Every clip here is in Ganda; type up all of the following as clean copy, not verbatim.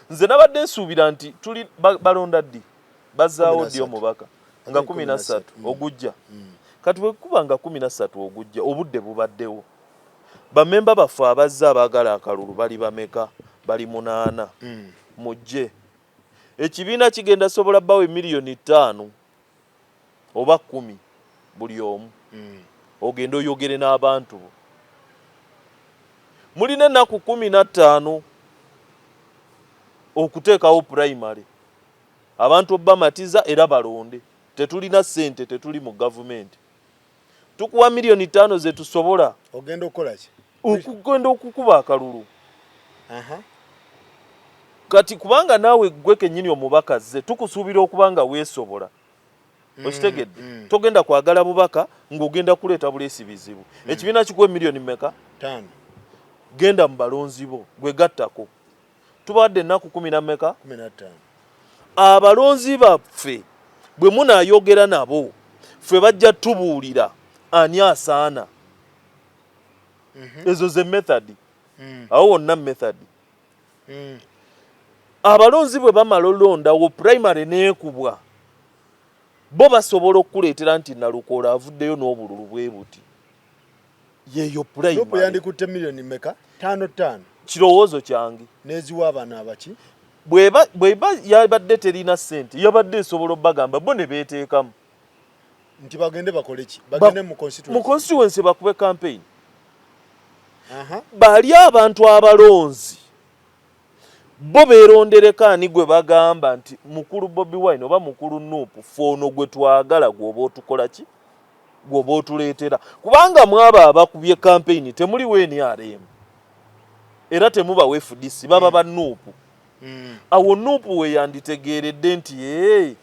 nze nabadde nsuubira nti tuli balonda ddi bazaawo ddi omubaka nga 13 ogujja kati bwe kuba nga 13 ogujja obudde bubaddewo bamemba baffe abazza abaagala akalulu bali bameka bali 8 mujje ekibiina kigenda sobola bawe miliyoni 5 oba 10 buli omu ogenda oyogere n'abantu mulina ennaku 15 okuteekawo primary abantu obamatiza era balonde tetulina ssente tetuli mu gavumenti tukuwa miliyoni 5 ze tusobola ogenda okukola ki okugenda okukuba akalulu kati kubanga naawe gwe kennyini omubaka ze tukusuubira okubanga weesobola okitegedde togenda kwagala bubaka ng'ogenda kuleeta buleesi bizibu ekibiina kikuwa miliyoni mmeka 5 genda mu balonzi bo gwe gattako tubadde ennaku 10 na mmeka 15 abalonzi baffe bwe munaayogera nabo ffe bajja tubuulira ani asaana ezo ze method awo wonna method abalonzi bwe bamala olondawo primary neekubwa bo basobola okukuleetera nti nalukoola avuddeyo n'obululu bwe buti yeeyo primary yandikutte miliyoni mmeka 5 kirowoozo kyange neziwa abaana abaki bweba yabadde terina ssente yabadde esobola obbagamba bo ne beeteekamu nti bagende bakole ki bagende mu constituency bakube campaign bali abantu abalonzi bo beerondereka ani gwe bagamba nti mukulu Bobi Wine oba mukulu Nuupu foono gwe twagala gwoba otukola ki gwoba otuleetera kubanga mwaba abakubye campaign temuli NRM era temuba FDC baba ba Nuupu awo Nuupu we yanditegeeredde nti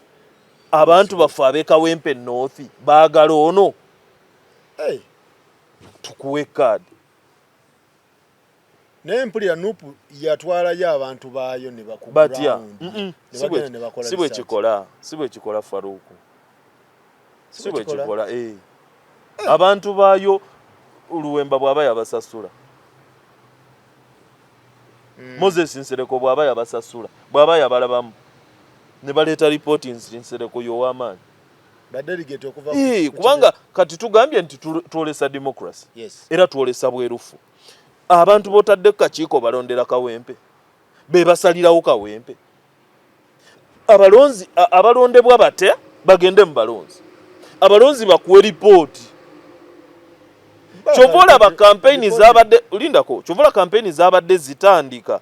abantu baffe ab'Ekawempe North baagala ono tukuwe kaadi naye mpulira Nuupu yatwalayo abantu baayo ne bakugula si bwe kikola Faruku si bwe kikola abantu baayo Luwemba bw'aba yabasasula Moses Nsereko bw'aba yabasasula bw'aba yabalabamu ne baleeta ripooti Nsereko y'ow'amaanyi badelegate okuva kubanga kati tugambye nti twolesa democracy era twolesa bwerufu abantu botadde ku kakiiko balondera Kawempe be basalirawo Kawempe abalonzi abalondebwa bate bagende mu balonzi abalonzi bakuwe ripooti chovola ba campaign zabadde ulindako chovola campaign zabadde zitandika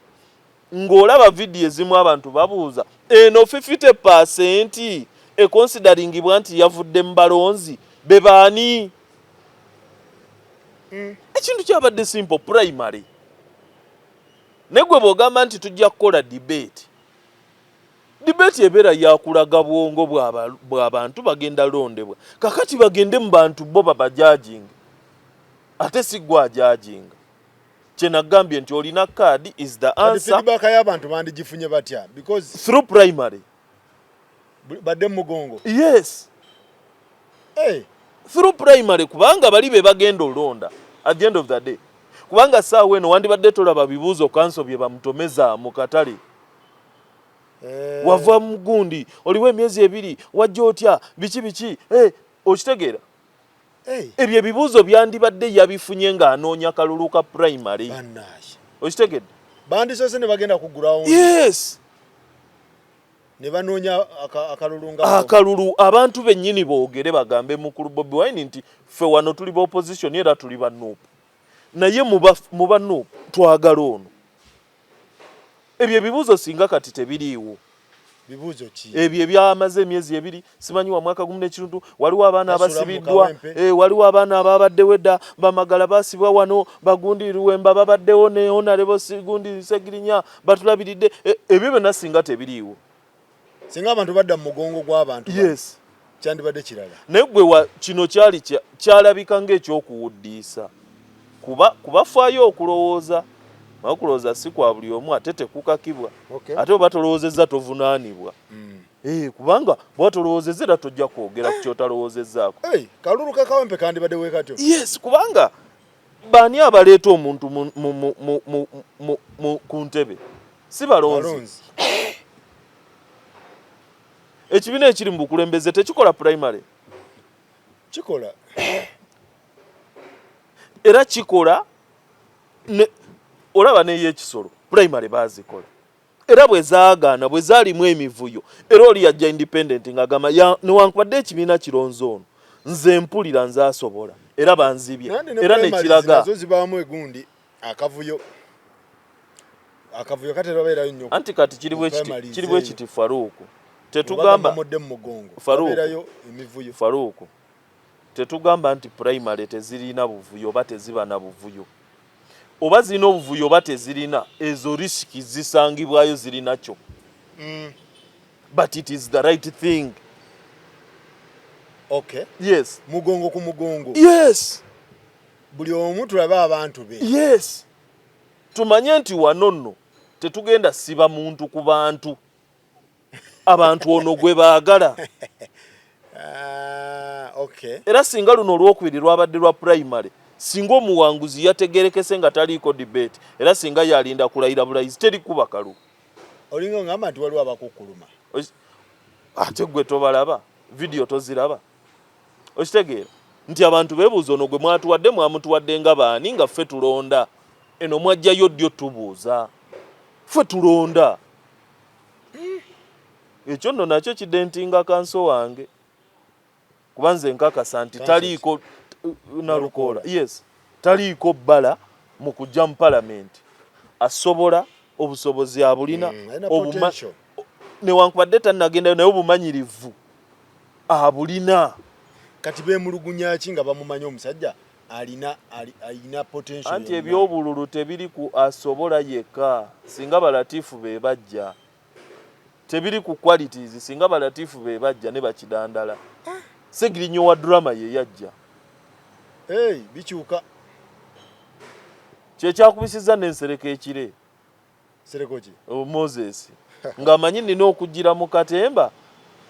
ngolaba video ezimu abantu babuuza eno 50% considering bwanti yavudde mu balonzi bebaani ekintu kyabadde simple primary negwe bogamba nti tujja kukola debate ebeera yakulaga bwongo bw'abantu bagenda londebwa kakati bagende mu bantu bo babajajing ate sigwa jajinga kyenagambye nti olina card is the answer feedback y'abantu bandigifunye batya because through primary badde mugongo yes through primary kubanga bali be bagenda olonda at the end of the day kubanga saawe no wandibadde tolaba bibuuzo kanso bye bamutomeza mu katale wava mugundi oliwe emyezi 2 wajja otya biki okitegeera ebyo ebibuuzo byandibadde yabifunye nga anoonya kaluluka primary okitegedde bandisose ne bagenda ku ground yes ne banoonya akalulu abantu bennyini boogere bagambe mukulu Bobi Wine nti ffe wano tuli ba opposition era tuli ba Nuupu naye mu ba Nuupu twagala ono ebyo ebibuuzo singa kati tebiriiwo bibuuzo ki ebyo byamaze emyezi 2 simanyi wa mwaka 10 waliwo abaana abasibiddwa waliwo abaana ababaddewo edda bamagala basibwa wano bagundi Luwemba babaddewo ne honorable Sigundi Segirinya batulabiridde ebyo byonna singa tebiriiwo singa abantu badda mu mugongo gw'abantu yes kyandibadde kirala negwe kino kyalabika ng'ekyokuwuddiisa kuba faayo okulowooza makulooza si kwa buli omu ate tekukakibwa ate oba tolowoozezza tovunaanibwa kubanga bwa tolowoozezza era tojja kwogera ku kyotalowoozezzaako kalulu ka Kawempe kandibadde weekatyo yes kubanga baani abaleeta omuntu ku ntebe si balonzi. Ekibiina ekiri mu bukulembeze tekikola primary. Kikola. Era kikola olaba n'ey'ekisolo primary bazikola. Era bwe zaagaana bwe zaalimu emivuyo era oli yajja independent ng'agamba newankubadde ekibiina kironze ono nze mpulira nze asobola era banzibye era nekiraga nazo zibaamu egundi akavuyo kati babeerayo nnyo anti kati kiriwo ekiti Faruku tetugamba Faruku tetugamba nti primary tezirina buvuyo oba teziba na buvuyo oba zirina obuvuyo oba tezirina ezo risiki zisangibwayo zirina kyo. But it is the right thing. Okay. Yes. Mugongo ku mugongo. Yes. Buli omu tulaba abantu be. Yes. Tumanye nti wano nno tetugenda siba muntu ku bantu. Abantu ono gwe baagala. Okay. Era singa luno olwokubiri lwabadde lwa primary singa omuwanguzi yategerekese nga taliiko debate era singa yalinda kulayira bulayizi teri kuba kalu. Olinga ngamba nti waliwo abakukuluma. Ate gwe tobalaba video toziraba. Okitegeera nti abantu beebuuza ono gwe mwamutuwadde nga baani nga ffe tulonda eno mwajjayo ddyo tubuuza ffe tulonda. Ekyo nno nakyo kidentinga kanso wange kuba nze nkakasa nti taliiko Nalukoola. Yes. Taliiko bbala mu kujja mu palamenti asobola obusobozi abulina newankubadde tannagendayo naye obumanyirivu abulina. Kati beemulugunya ki nga bamumanyi omusajja alina potential. Anti ebyobululu tebiri ku asobola yekka singa balatiifu be bajja tebiri ku qualities singa balatiifu be bajja ne bakidandala. Segirinyo wa drama ye yajja. Bikyuka. Kyekyakubisiza n'ensereka ekire. Sereko ki? Moses. Ng'amanyi nina okugira mu katemba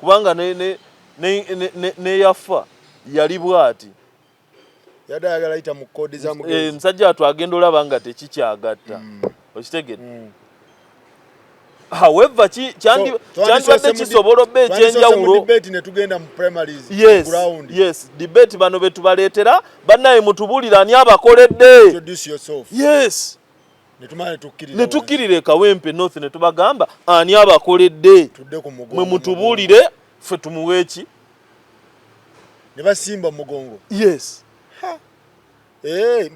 kubanga ne yafa yali bwati. Yadayagala ayita mu kodi za mugezi. Musajja watu agenda olaba nga tekikyagatta. Okitegedde? However kyandibadde kisobola obba ekyenjawulo. Debate ne tugenda mu primaries ground. Yes, debate bano betubaleetera bannaye mutubuulira ani abakoledde. Introduce yourself. Yes. Ne tukkirire Kawempe North ne tubagamba ani abakoledde. Mwe mutubuulire ffe tumuwe eki. Ne basimba mugongo. Yes.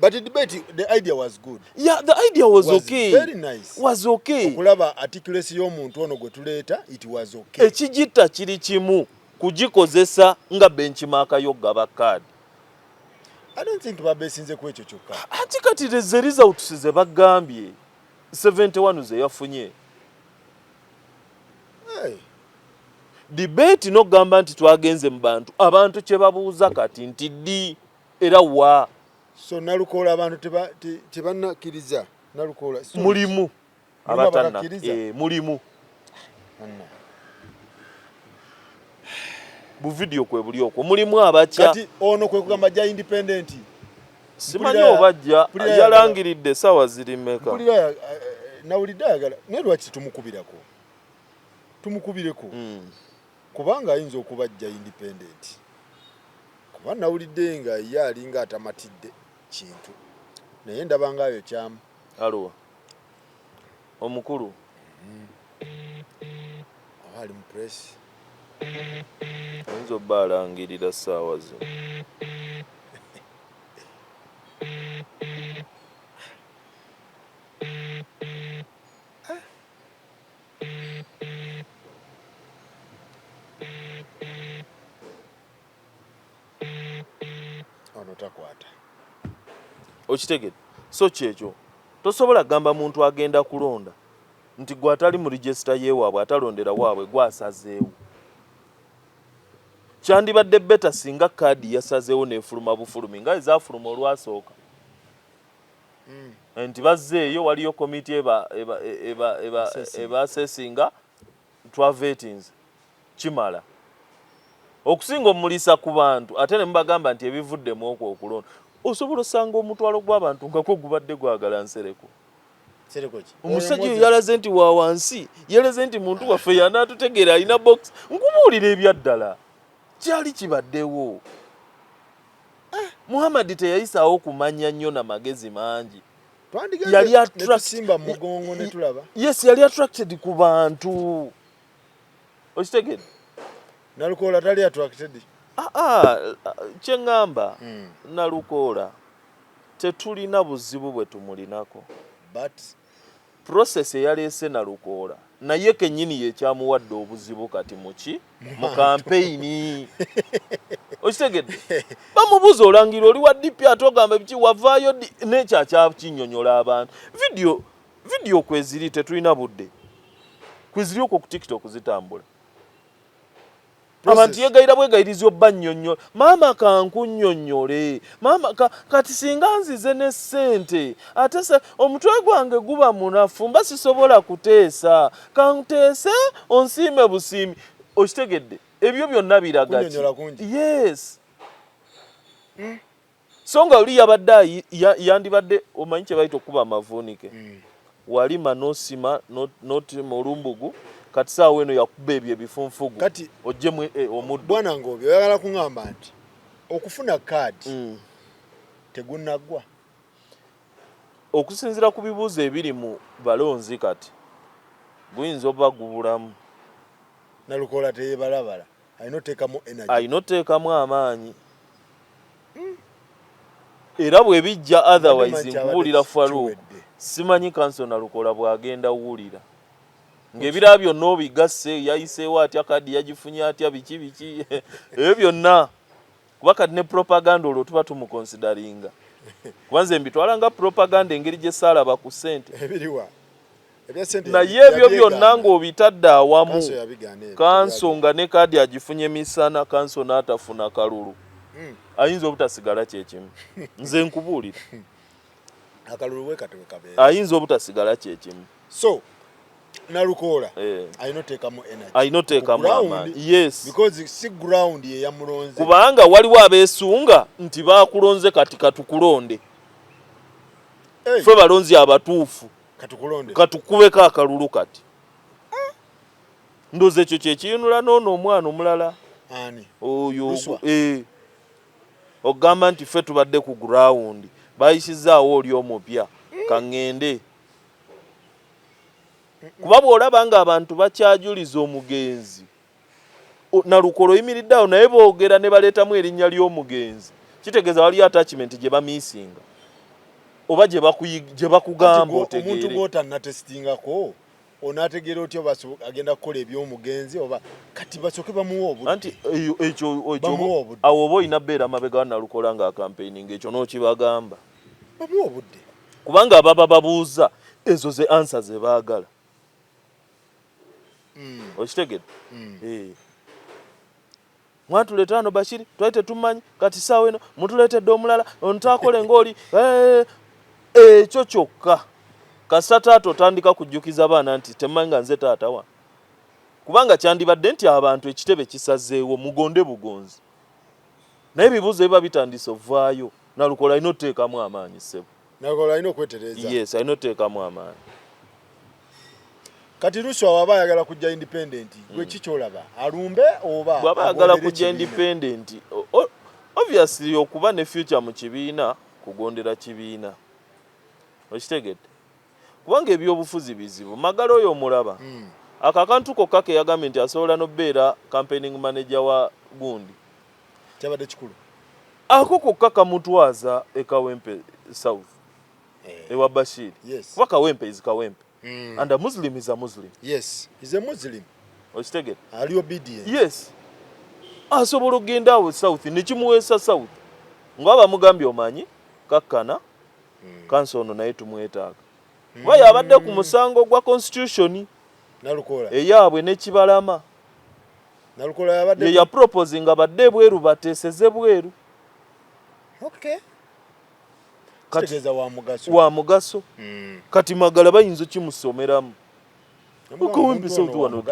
But the debate, the idea was good. Yeah, the idea was okay. Very nice. Was okay. Okulaba articulation y'omuntu ono gwe tuleeta, it was okay. Ekijita kiri kimu kugikozesa nga benchmark yo gaba card. I don't think babesinze ku ekyo kyokka. Ati kati the results ze bagambye 71 ze yafunye. Debate no gamba nti twagenze mu bantu abantu kye babuuza kati nti ddi era wa. So Nalukoola abantu tebannakiriza Nalukoola. Mulimu abatanna mulimu. Bu video kwe buli okwo mulimu abakya. Kati ono kwe kugamba ja independent. Simanyi obajja yalangiridde sawa ziri meka. Mpulira nawulidde ayagala naye lwaki tumukubirako. Tumukubireko. Kubanga ayinza okubajja independent. Kuba nawulidde nga ye alinga atamatidde kintu naye ndaba ngaayo kyamu. Aluwa omukulu ali mu press ayinza obba alangirira ssaawa zino. ono takwata. Okitegedde so kyekyo tosobola gamba muntu agenda kulonda nti gwe atali mu register yeewaabwe atalondera waabwe gwasazeewo. Kyandibadde beta singa kaadi yasazeewo n'efuluma bufulumi nga ezaafuluma olwasooka. Nti bazzeeyo waliyo komiti eba assessinga twavetins kimala. Okusinga omulisa ku bantu ate ne mubagamba nti ebivuddemu okwo okulonda. Osobola osanga omutwalo gw'abantu nga gwo gubadde gwagala nsereko. omusajja yalaze nti wa wansi yalaze nti muntu waffe yanaatutegeera alina box nkubuulira ebyaddala kyali kibaddewo Muhammad teyayisaawo kumanya nnyo na magezi mangi yali attracted ku bantu okitegedde Nalukoola tali attracted kyeŋŋamba Nalukoola tetulina buzibu bwe tumulinako but process eyaleese Nalukoola naye kennyini yekyamuwadde obuzibu kati muki mu kampeyini okitegedde bamubuuza olangira oli wa DP atogamba biki wavaayo nekyo akyakinyonyola abantu vidiyo kweziri tetulina budde kweziri okwo ku TikTok zitambula abantu yegayira bwegayiriza obba nnyonnyola maama kankunnyonnyole maama kati singa nzize ne ssente ate omutwe gwange guba munafu mba sisobola kuteesa kanteese onsiime busiimi okitegedde ebyo byonna biraga yes so nga oli yabadde yandibadde omanyi kye bayita okuba amavuunike walima nosima noti mulumbugu kati saawa eno yakuba ebyo ebifunfugu kati ojjemu omuddo bwana ng'obyo oyagala kuŋŋamba nti okufuna kaadi tegunaggwa okusinziira ku bibuuzo ebiri mu balonzi kati guyinza oba gubulamu Nalukoola teyebalabala alina oteekamu amaanyi era bwe bijja otherwise nkubuulira Farouk simanyi kanso Nalukoola bw'agenda wuulira ng'ebiraba byonna obigasse yayiseewo atya kadi yagifunye atya biki ebyo byonna kuba kati ne propaganda olwo tuba tumukonsidaringa kubanze mbitwala nga propaganda engeri gye saalaba ku ssente naye ebyo byonna ng'obitadde awamu kanso nga ne kadi agifunye misana kanso n'atafuna kalulu ayinza obutasigala kyekimu nze nkubuulira akalulu wekatwe ayinza obutasigala kyekimu so Nalukoola ayinoteekamu energy ayinoteekamu amaanyi yes because si ground ye yamulonze kubanga waliwo abeesunga nti baakulonze kati katukulonde ffe balonzi abatuufu katukubeko akalulu kati ndoozi ekyo kyekiyinula noono omwana omulala oyo ogamba nti ffe tubadde ku ground bayisizaawo oli omupya kaŋŋende kuba bw'olaba nga abantu bakyajuliza omugenzi Nalukoola oyimiridde awo naye boogera ne baleetamu erinnya ly'omugenzi kitegeeza waliyo attachment gye bamiisinga oba gye bakugamba otegeere omuntu bw'otannatesitingako onaategeera otya agenda kukola eby'omugenzi oba kati basooke bamuwa obudde anti ekyo awo oba olina bbeera mabega wa Nalukoola ng'akampeyini ng'ekyo n'okibagamba bamuwa obudde kubanga ababa babuuza ezo ze answer ze baagala okitegedde mwatuleeta wano Bashiri twali tetumanyi kati saawa eno mutuleetedde omulala ontaakole ng'oli ekyo kyokka kasita taata otandika kujjukiza baana nti temanyi nga nze taata wa kubanga kyandibadde nti abantu ekitebe kisazeewo mugonde bugonzi naye ebibuuzo biba bitandise ovaayo Nalukoola alina oteekamu amaanyi ssebo Nalukoola alina okwetereeza yes alina oteekamu amaanyi kati Luswa waba ayagala kujja independent gwe kikyolaba alumbe oba bwaba ayagala kujja independent obviously okuba ne future mu kibiina kugondera kibiina okitegedde kubanga ebyobufuzi bizibu magalo oyo omulaba akakantu kokka ke yagambye nti asobola n'obbeera campaigning manager wa gundi kyabadde kikulu ako kokka kamutwaza e Kawempe South ewa Bashir kuba Kawempe is Kawempe and a Muslim is a Muslim. Yes, he's a Muslim. Okitegedde? Ali obedient. Yes. Asobola okugenda awo South nekimuweesa South nga bamugambye omanyi kakkana kanso ono naye tumwetaaga kuba yabadde ku musango gwa constitution Nalukoola eyaabwe nekibalama Nalukoola yabadde ya propose nga badde bweru bateeseze bweru okay kategeza wa mugaso kati magala bayinza kimusomeramu Kawempe South wano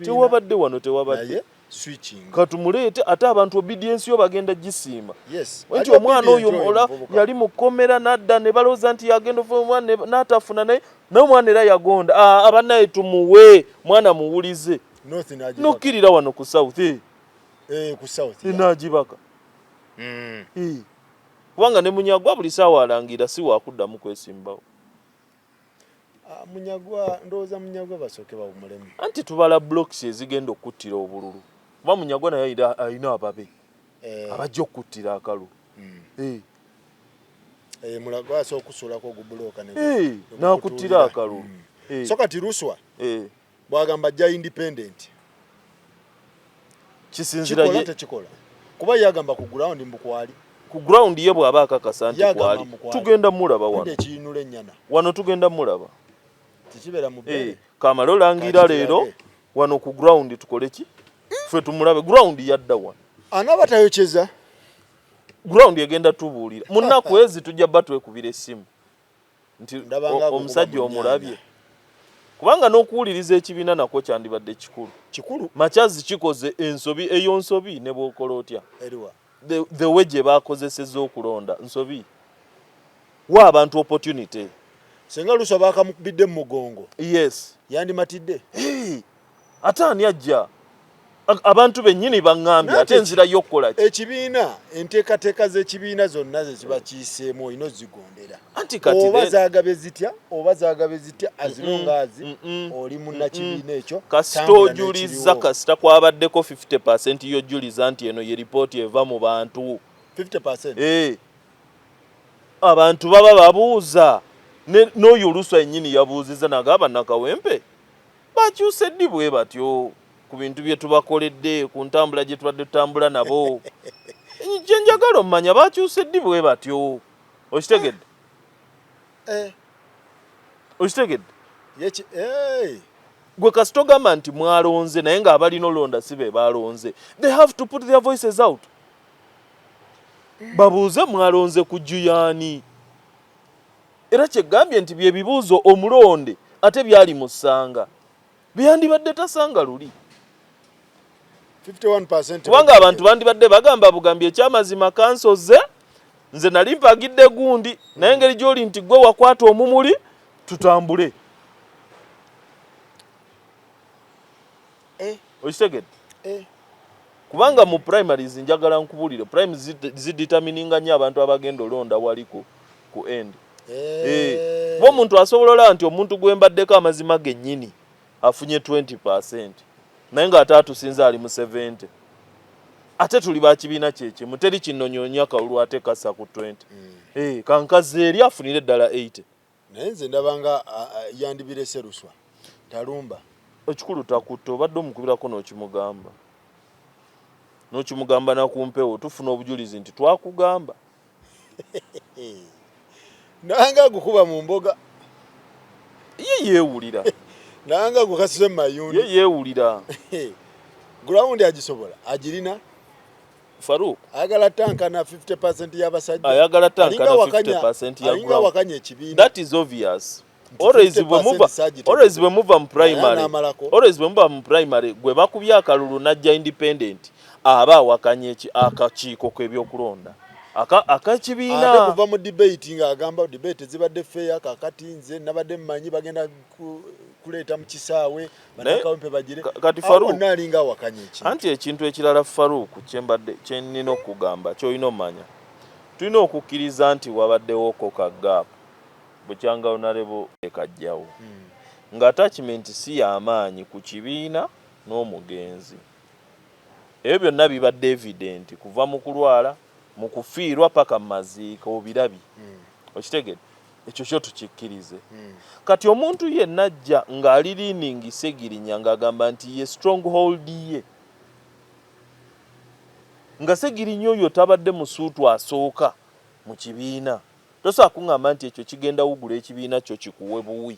tewabadde wano tewabadde switching katumuleete ate abantu obedience yo bagenda gisiima yes nti omwana oyo muola yali mukomera nadda ne balowooza nti yagenda ofuna omwana n'atafuna naye n'omwana era yagonda abannaye tumuwe mwana muwulize nokkirira wano ku south ku south naagibaka kubanga ne Munyagwa buli saawa alangira si wakuddamu kwesimbawo Munyagwa ndowooza Munyagwa basooke bawumulemu anti tubala blocks ezigenda okuttira obululu kuba Munyagwa naye alina ababe abajja okuttira akalu Mulagwa asobola okusuulako ogubuloka n'akuttira akalu so kati Ruswa bwagamba ajja independent kisinzira tekikola kuba yagamba ku ground mbukwali ku ground ye bw'aba akakasa nti kwali tugenda mulaba wano tugenda mulaba tikibera mu bere kamala olangira leero wano ku ground tukole ki ffe tumulabe ground yadda wano anabatayokeza ground egenda tubuulira munnaku ezi tujja batwekubira essimu nti omusajja omulabye kubanga n'okuwuliriza ekibiina nakwo kyandibadde kikulu makyazi kikoze ensobi ey'onsobi ne bw'okola otya the way gye baakozesezza okulonda nsobi wa abantu opportunity senga Luswa bakamubidde mu mugongo yes yandimatidde ate ani ajja abantu bennyini baŋŋambye ate enzira y'okukola ki ekibiina enteekateeka z'ekibiina zonna ze kiba kiyiseemu olina ozigondera anti kati oba zaagabe zitya azirongaazi oli munnakibiina ekyo kasita ojuliza kasita kwabaddeko 50% y'ojuliza nti eno ye ripooti eva mu bantu 50% abantu baba babuuza n'oyo Luswa yennyini yabuuziza nagamba Nakawempe bakyuse ddi bwe batyo ku bintu bye tubakoledde ku ntambula gye tubadde tutambula nabo gye njagala omanya bakyuse ddi bwe batyo okitegedde okitegedde gwe kasita ogamba nti mwalonze naye ng'abalina olonda si be balonze they have to put their voices out babuuze mwalonze ku Juyani era kyegambye nti bye bibuuzo omulonde ate byali mu ssanga byandibadde tasanga luli 51% kubanga abantu bandibadde bagamba bugambye ekyamazima kansoze nze nali mpagidde gundi naye engeri gy'oli nti gwe wakwata omumuli tutambule okitegedde kubanga mu primaries njagala nkubulire primaries zidetermininga nnyo abantu abagenda olonda wali ku end bo omuntu asobolola nti omuntu gwembaddeko amazima gennyini afunye 20% naye ng'ate atusinze ali mu 70 ate tuli bakibiina kyekimu teri kinnonyoonya kawulu ate kassa ku 20 kankazi eri afunire eddala 80 naye nze ndabanga yandibirese Luswa talumba ekikulu takutta obadde omukubirako n'okimugamba nakumpewo tufuna obujulizi nti twakugamba nanga gukuba mu mboga ye yeewulira nanga gukasize mu mayundi ye yeewulira ground agisobola agirina Farouk ayagala tanka na 50% y'abasajja ayagala tanka na 50% ya ground wakanya ekibiina that is obvious always bwe muva mu primary gwe bakubya akalulu najja independent aba awakanya akakiiko k'ebyokulonda akakibiina ate kuva mu debate ng'agamba debate zibadde fair kakati nze nabadde mmanyi bagenda kuleeta mu kisaawe Nakawempe bagire kati Farouk nalinga awakanya ekintu anti ekintu ekirala Farouk kye nnina okugamba ky'olina omanya tulina okukkiriza nti wabaddewo koka gap bukyanga onarebo ekajjawo nga attachment si y'amaanyi ku kibiina n'omugenzi ebyo byonna bibadde evident kuva mu kulwala mu kufiirwa paka mu maziika obirabi okitegedde ekyo kyo tukikkirize kati omuntu yenna ajja ng'ali leaning Segirinya ng'agamba nti ye stronghold ye nga Segirinya oyo tabadde musuutu asooka mu kibiina tosobola kuŋŋamba nti ekyo kigenda wugula ekibiina kyo kikuwe buwi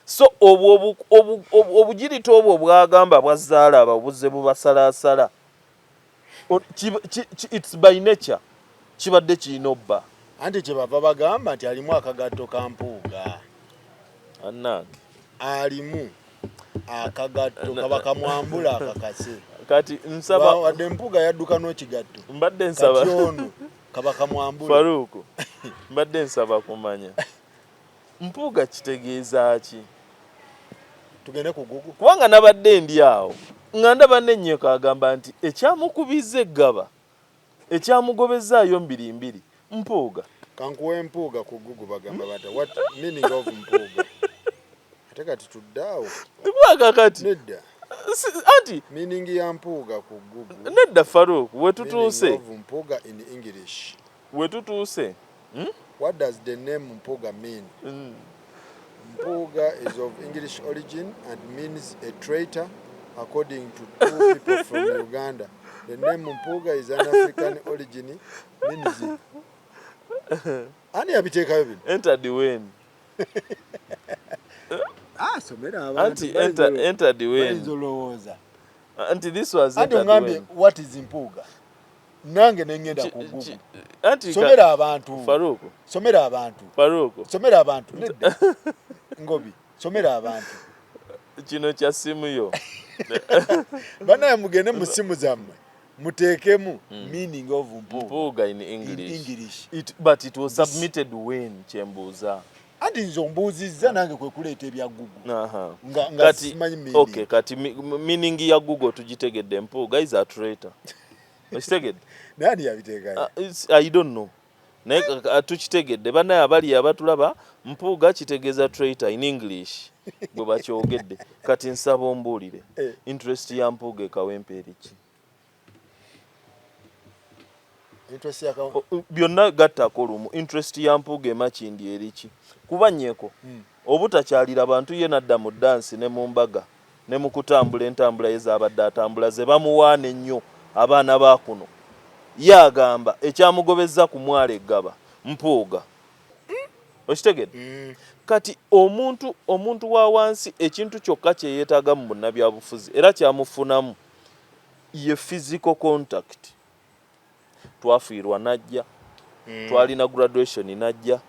so obugirita obwo bwagamba bwazzaala ababuze bubasalaasala it's by nature kibadde kirina obba anti kyebava bagamba nti alimu akagatto ka mpuuga annange akagatto kabaka mwambula akakase kati nsaba wadde empuga yadduka n'ekigatto mbadde nsaba kati ono kabaka mwambula Faruku mbadde nsaba kumanya mpuga kitegeeza ki tugende ku Google kubanga nabadde ndi awo nga ndaba n'ennyoko agamba nti ekyamukubiza eggaba ekyamugobezaayo mbirimbiri mpuuga kankuwa empuuga ku Google bagamba bata what meaning of mpuuga ate kati tuddaawo kubanga kati nedda anti meaning ya mpuuga ku Google nedda Faruku wetutuuse mpuuga in English wetutuuse what does the name mpuuga mean mpuuga is of English origin and means a traitor according to two people from Uganda. The name mpuuga is an African origin means ani abiteekayo bino entered when somera anti entered when olowooza anti this was anti entered ongambye when what is mpuuga nange nengenda ku Google anti somera abantu Faruku somera abantu Faruku somera abantu nedda ngobi somera abantu kino kya simu yo banaye mugende mu simu zammwe muteekemu meaning of mpuuga in English. But it was submitted when kyembuuza anti nze ombuuzizza nange kwe kuleeta ebya Google nga simanyi meaning. Okay, kati meaning ya Google tugitegedde mpuuga is a traitor okitegedde nani yabiteekayo I don't know naye tukitegedde banaye abali abatulaba mpuuga kitegeeza traitor in English bwe bakyogedde kati nsaba ombuulire interest ya mpuuga ekawempe eriki byonna gattako lumu interest ya mpuuga emakindi eriki kuba nnyeko obutakyalira bantu ye nadda mu dansi ne mu mbaga ne mu kutambula entambula ye zaabadde atambula ze bamuwaana ennyo abaana ba kuno ye agamba ekyamugobezza ku mwala eggaba mpuuga okitegedde kati omuntu wa wansi ekintu kyokka kye yeetaaga mu bunnabyabufuzi era kyamufunamu ye physical contact twafiirwa najja twalina graduation najja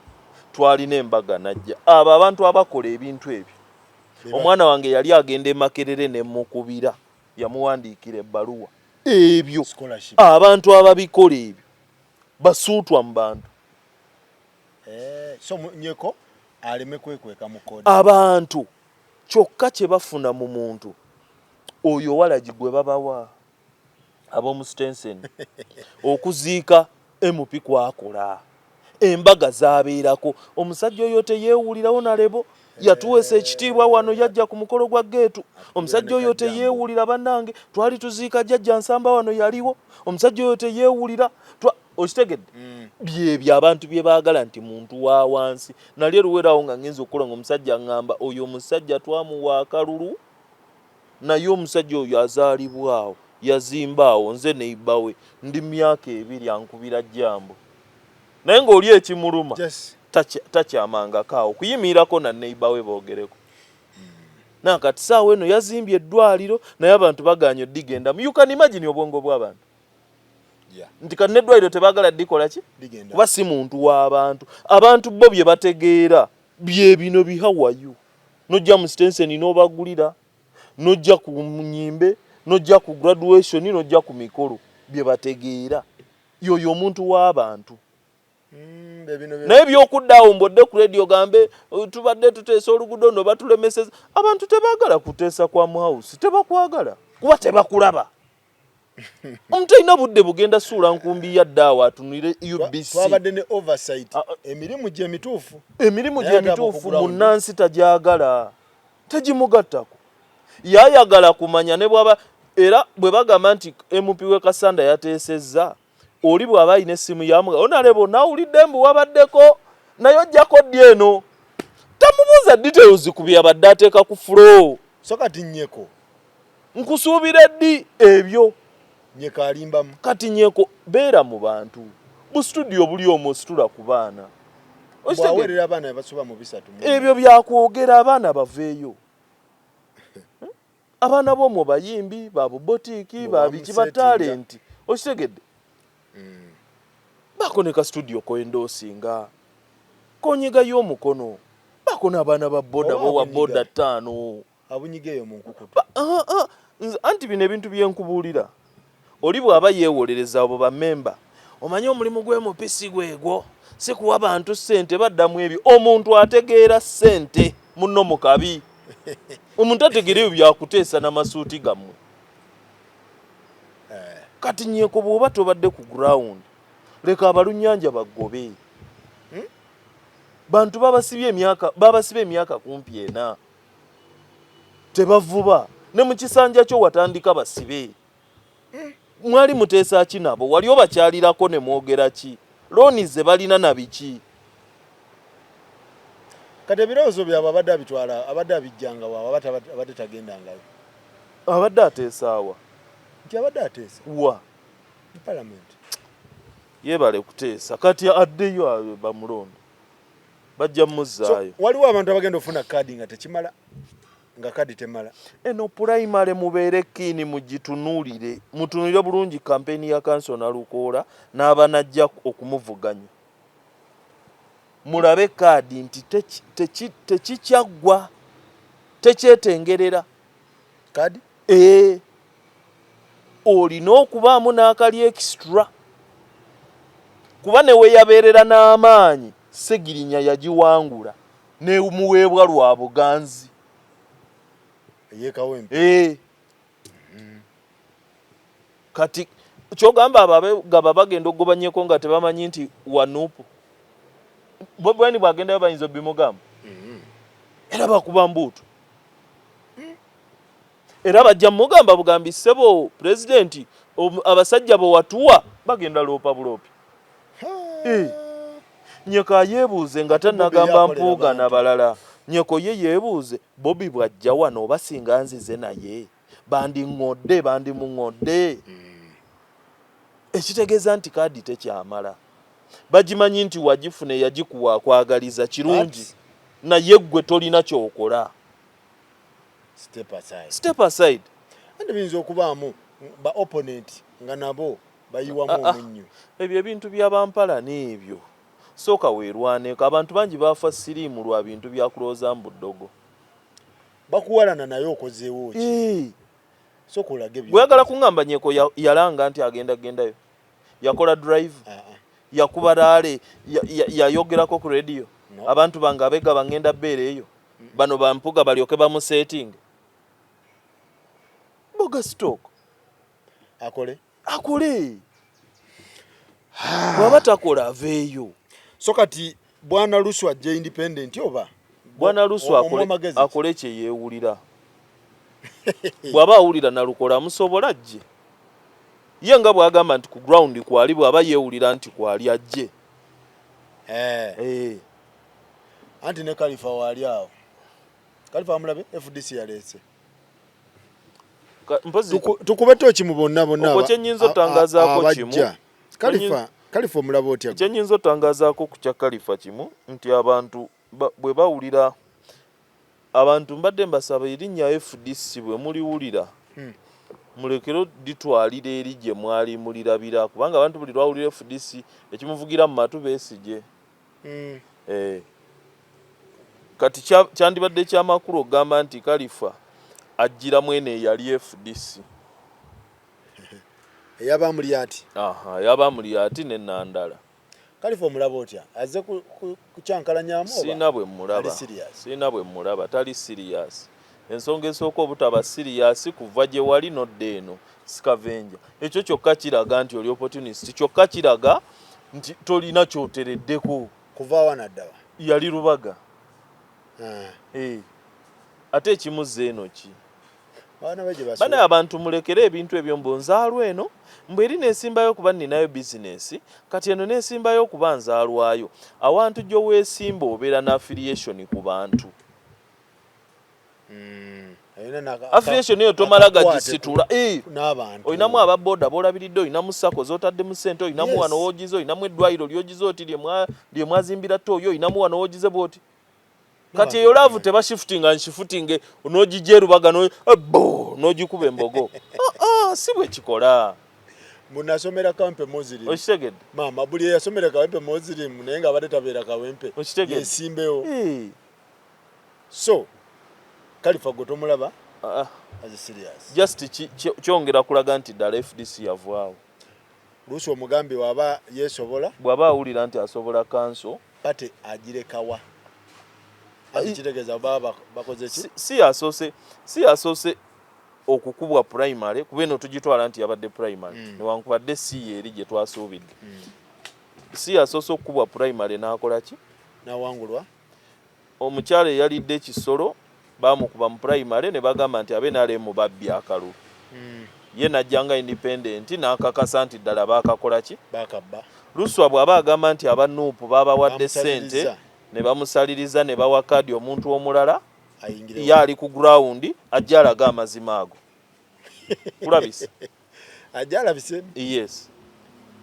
twalina embaga najja abo abantu abakola ebintu ebyo omwana wange yali agenda Makerere ne mukubira yamuwandiikira ebbaluwa ebyo abantu ababikola ebyo basuutwa mu bantu so nyeko aleme kwekweka mu kodi abantu kyokka kye bafuna mu muntu oyo walagi gwe babawa ab'omu Stenson okuziika MP kwakola embaga zabeerako omusajja oyo teyeewulirawo nalebo yatuweesa ekitiibwa wano yajja ku mukolo gwa geetu omusajja oyo teyeewulira bannange twali tuziika jjajja Nsamba wano yaliwo omusajja oyo teyeewulira okitegedde byebyo abantu bye baagala nti muntu wa wansi nali luwerawo nga ngenza okukola nga omusajja ngamba oyo omusajja twamuwa akalulu naye omusajja oyo azaalibwawo yazimbaawo nze neibawe ndi myaka 2 ankubira jjambo naye ng'oli ekimuluma takyamangako awo kuyimirirako na neibawe boogereko nakati saawa eno yazimbye eddwaliro naye abantu baganya oddigenda you can imagine obwongo bw'abantu nti kati n'eddwaliro tebaagala ddikola ki kuba si muntu w'abantu abantu bo bye bategeera bye bino bihawayo nojja mu Stenson n'obagulira nojja ku nyimbe nojja ku graduation nojja ku mikolo bye bategeera yoyo omuntu w'abantu naye byokuddawo mbodde ku radio gambe tubadde tuteesa oluguudo no batulemeseza abantu tebaagala kuteesa kwa muhouse tebakwagala kuba tebakulaba omuntu alina budde bugenda suula nkumbi ya ddaawo atunire UBC twabadde ne oversight emirimu gye mituufu munnansi tagyagala tegimugattako yayagala kumanya ne bwaba era bwe bagamba nti MP we Kasanda yateesezza oli bw'aba alina essimu yamuga onalebo nawulidde mbu wabaddeko naye ojjako ddi eno tamubuuza details ku byabadde ateeka ku flow so kati nnyeko nkusuubira ddi ebyo nyeko alimbamu kati nyeko beera mu bantu mu studio buli omu situla ku baana bwawerera abaana basoba mu bisatu ebyo byakwogera abaana baveeyo abaana b'omwo bayimbi ba bubotiiki ba biki ba talenti okitegedde bako ne ka studio koendoosinga konyiga y'omukono bako n'abaana ba boda bo wa boda 5 abunyigeyo mu nkukutu. Anti bino ebintu byenkubuulira oli bw'aba yeewolereza abo bammemba omanye omulimu gw'emupisi gwegwo si kuwa bantu ssente baddamu ebyo. Omuntu ategeera ssente munno mu kabi. Omuntu ategeera ebyo byakuteesa n'amasuuti gammwe. Kati nyeeko bw'oba tobadde ku ground leka abalunnyanja bagobe. Bantu babasiba emyaka kumpi ena tebavuba ne mu kisanja kyo watandika basibe. Mwali muteesa ki nabo? Wali obakyalirako ne mwogera ki? Looni ze balina na biki? Kati ebirowoozo byabwe abadde abitwala abadde abijjanga waabwe abadde tagendangayo. Abadde ateesaawa Nti abadde ateesa wa Parliament. Yeebale kuteesa kati addeyo bamulonda bajja muzzaayo. Waliwo abantu abagenda ofuna kaadi nga tekimala nga kaadi temala. Eno primary mubeere kiini mugitunuulire mutunuulire bulungi kampeni ya kansona Lukoola n'abanajja okumuvuganya. Mulabe kaadi nti tekikyaggwa tekyetengerera Kaadi? Olina okubaamu n'akali extra kuba ne we yabeerera n'amaanyi Segirinya yagiwangula ne muweebwa lwa buganzi. Yekawempe. Kati kyogamba abagaba bagenda ogobanyeko nga tebamanyi nti wanuupu bweni bwagendayo bayinza bimugamba. Era bakuba mbuutu. Era bajja mugamba bugambi ssebo pulezidenti abasajja bo watuwa bagenda loopa buloopi. Nyeko yeebuuze nga tannagamba mpuuga na balala. Nyeko ye yeebuuze Bobby bw'ajja wano oba singa nzize naye bandimuŋŋodde. Ekitegeeza nti kaadi tekyamala. Bagimanyi nti wagifuna yagikuwa akwagaliza kirungi naye ggwe tolina kyokola. Step aside. Andi biyinza okubaamu ba opponent nga nabo bayiwamu omunnyo. Ebyo ebintu by'abampala n'ebyo. Sooka weerwaneko. Abantu bangi baafa siriimu lwa bintu bya kulooza mu buddogo. Bakuwalana naye okozeewo ki? Sooka olage ebyo. Bweyagala kuŋŋamba Nyeko yalanga nti agendayo. Yakola drive. Yakuba laale yayogerako ku radio. Abantu bange abega bangenda bbeere eyo. Bano bampuga balyoke bamusetinga. Boga stock. Akole. Bw'aba takola aveeyo. So kati Bwana Luswa ajja independent oba? Bwana Luswa akole kye yeewulira. Bw'aba awulira na Lukoola amusobola ajje. Ye nga bw'agamba nti ku ground kwali bw'aba yeewulira nti kwali ajje. Anti ne Khalifa wali awo. Khalifa amulabe FDC yaleese. Tukube toki mu bonna Okwo kye nnyinza otangazaako kimu. Khalifa omulaba otya? Kye nnyinza otangazaako ku kya Khalifa kimu nti abantu bwe bawulira abantu mbadde mbasaba erinnya FDC bwe muliwulira mulekero ditwalira eri gye mwali mulirabira kubanga abantu buli lwawulira FDC ekimuvugira mu matu beesige. Kati kyandibadde ky'amakulu ogamba nti Khalifa ajjira mwene yali FDC. Eyabamuli ati. Yabamuli ati ne Nandala. Khalifa omulaba otya? Azze kucyankalanyaamu oba? Sina bwe mulaba tali serious. Ensonga esooka obutaba serious kuva gye wali nodde eno scavenger. Ekyo kyokka kiraga nti oli opportunist. Kyokka kiraga nti tolina kyotereddeko. Kuva wanaddawa. Yali Lubaga. Ate ekimuzza eno ki? Bana abantu mulekere ebintu ebyo mbonzaalwa eno mbwe eri neesimbayo kuba nninayo bizinesi kati eno neesimbayo okuba nzaalwayo. Awantu gy'oweesimba obeera na affiliation ku bantu. Affiliation eyo tomala gagisitula. Olinamu ababooda boolabiridde, olinamu sako z'otadde mu ssente, olinamu wano woogize, olinamu eddwaliro lyogize oti lye mwazimbira Toyo, olinamu wano woogize bw'oti. Kati eyo laavu tebashiftinga nshifutinge n'ogijja Lubaga n'ogikuba embogo. Si bwe kikola. Munasomera Kawempe Muslim. Okitegedde? Maama buli yasomera Kawempe Muslim naye nga abadde tabeera Kawempe. Okitegedde? Yesimbewo. So Kalifa gotomulaba Ah, as serious. just kyongera kulaga nti ddala FDC yavaawo. Luusi omugambi waba yesobola bw'aba awulira nti asobola kanso pate agirekawa. Kitegeeza baba bakoze ki? si yasoose okukubwa primary kuba eno tugitwala nti yabadde primary newankubadde si eri gye twasuubidde. Si yasoose okukubwa primary n'akola ki? N'awangulwa. Omukyala eyalidde ekisolo baamukuba mu primary ne bagamba nti NRM babbye akalulu. Ye najjanga independent n'akakasa nti ddala baakakola ki? Baakabba. Luswa bw'aba agamba nti aba Nuupu baabawadde ssente ne bamusaliriza ne bawa kaadi omuntu omulala ye ali ku ground ajja alaga amazima ago. Kulabise? Ajja alabise? Yes.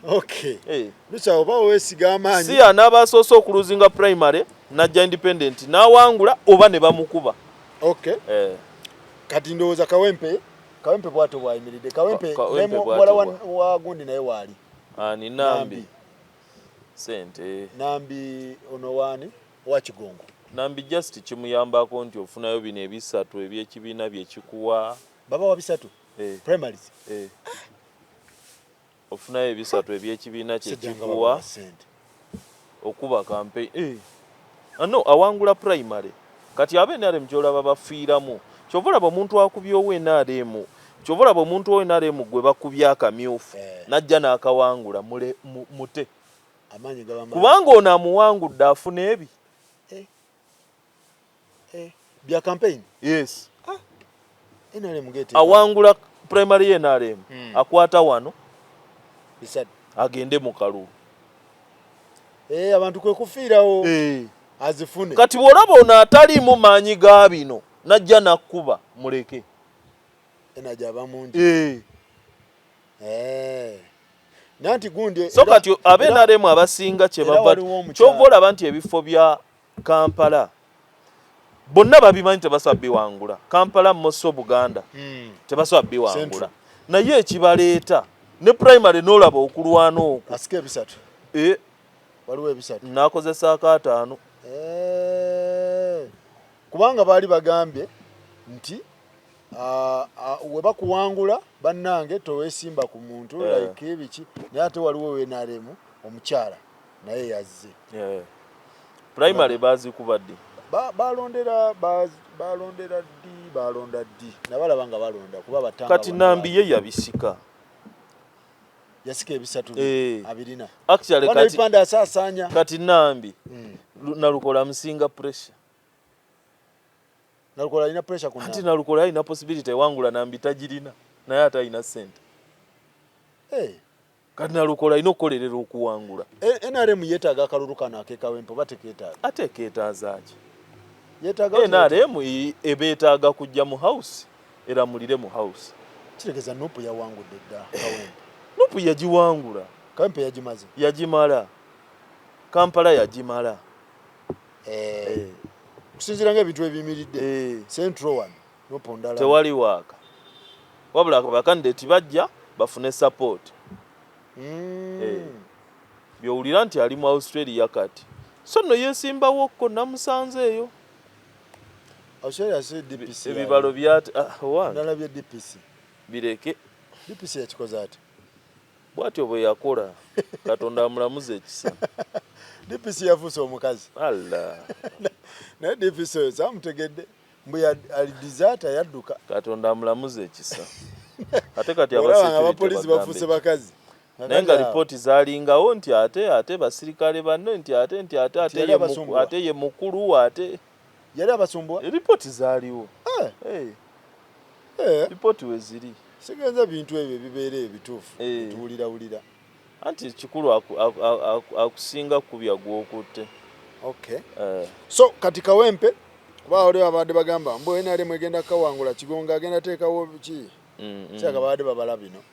Okay. Luswa oba weesiga amaanyi. Si anaaba asoose okuluzinga primary najja independent n'awangula oba ne bamukuba. Okay. Kati ndowooza Kawempe bwato bwayimiridde. Kawempe muwala wa gundi naye waali. Ani Nambi. Sente. Nambi ono waani wa Kigongo. Nambi just kimuyambako nti ofunayo bino ebisatu eby'ekibiina bye kikuwa. Baba wa bisatu? Primaries? Ofunayo ebisatu eby'ekibiina kye kikuwa. Okuba campaign. No, awangula primary. Kati abe NRM kyolaba bafiiramu. Kyova olaba omuntu akubyewo NRM. Kyova olaba omuntu owe NRM gwe bakubye akamyufu. Najja n'akawangula mute. Amaanyi gabama. Kubanga ono amuwangudde afuna ebi. Bya campaign? Yes. NRM gete. Awangula primary NRM. Akwata wano. Bisatu. Agende mu kalulu. Abantu kwe kufiirawo. Azifune. Kati bw'olaba ono ataliimu maanyi ga bino najja nakkuba muleke. Enajja abamungi. Nanti gundi so kati abe NRM abasinga kye bava kyova olaba nti ebifo bya Kampala bonna babimanyi tebasobola biwangula. Kampala Mosso Buganda tebasobola biwangula. Naye ekibaleeta ne primary n'olaba okulwana okwo. Asike ebisatu. Waliwo ebisatu. Nakozesa akaataano. Kubanga baali bagambye nti we bakuwangula bannange toweesimba ku muntu like ebiki naye ate waliwo NRM omukyala naye yazze. Primary bazikubadde. Balonda ddi nabalaba nga balonda kuba batanga. Kati Nambi ye yabisika. Yasika ebisatu abirina. Actually kati panda asasanya. Kati Nambi Nalukola musinga pressure. Nalukola ina pressure kuna. Kati Nalukola ina possibility wangula Nambi tajirina naye ata ina sente. Kati Nalukola ina okukolerera okuwangula. NRM yeetaaga akalulu kano ak'Ekawempe batekeetaaga. Ate keetaazaaki. Yeetaaga NRM ebeetaaga kujja mu house era mulire mu house. Kitegeeza Nuupu yawangudde dda Kawempe. Nuupu yagiwangula. Kawempe yagimaze. Yagimala. Kampala yagimala. Kusinziira ng'ebintu ebiyimiridde. Central one Nuupu ndala. Tewali waaka. Wabula bakandidate bajja bafune support. Byowulira nti ali mu Australia kati. So no yeesimbawokko namusanze eyo. Australia si DPC. Ebibalo byate ndalabye DPC. Bireke. DPC yakikoze ate. Bwatyo bwe yakola Katonda amulamuze ekisa. DPC yafuuse omukazi. Allah. Naye DPC samutegedde mbu alidizata yadduka. Katonda amulamuze ekisa. Ate kati abapolisi bafuuse bakazi. Naye nga lipooti zaalingawo nti ate basirikale banne nti ate ye mukulu ate. Yali abasumbwa? Lipooti zaaliwo. Lipooti we ziri. Sigenza bintu ebyo ebibeera ebituufu. Tuwulira. Anti kikulu akusinga kubya gw'okutte. Okay. So kati Kawempe kuba oli abadde bagamba mbu NRM egenda kawangula Kigongo agenda teekawo ki? Kyaka baadde babala bino.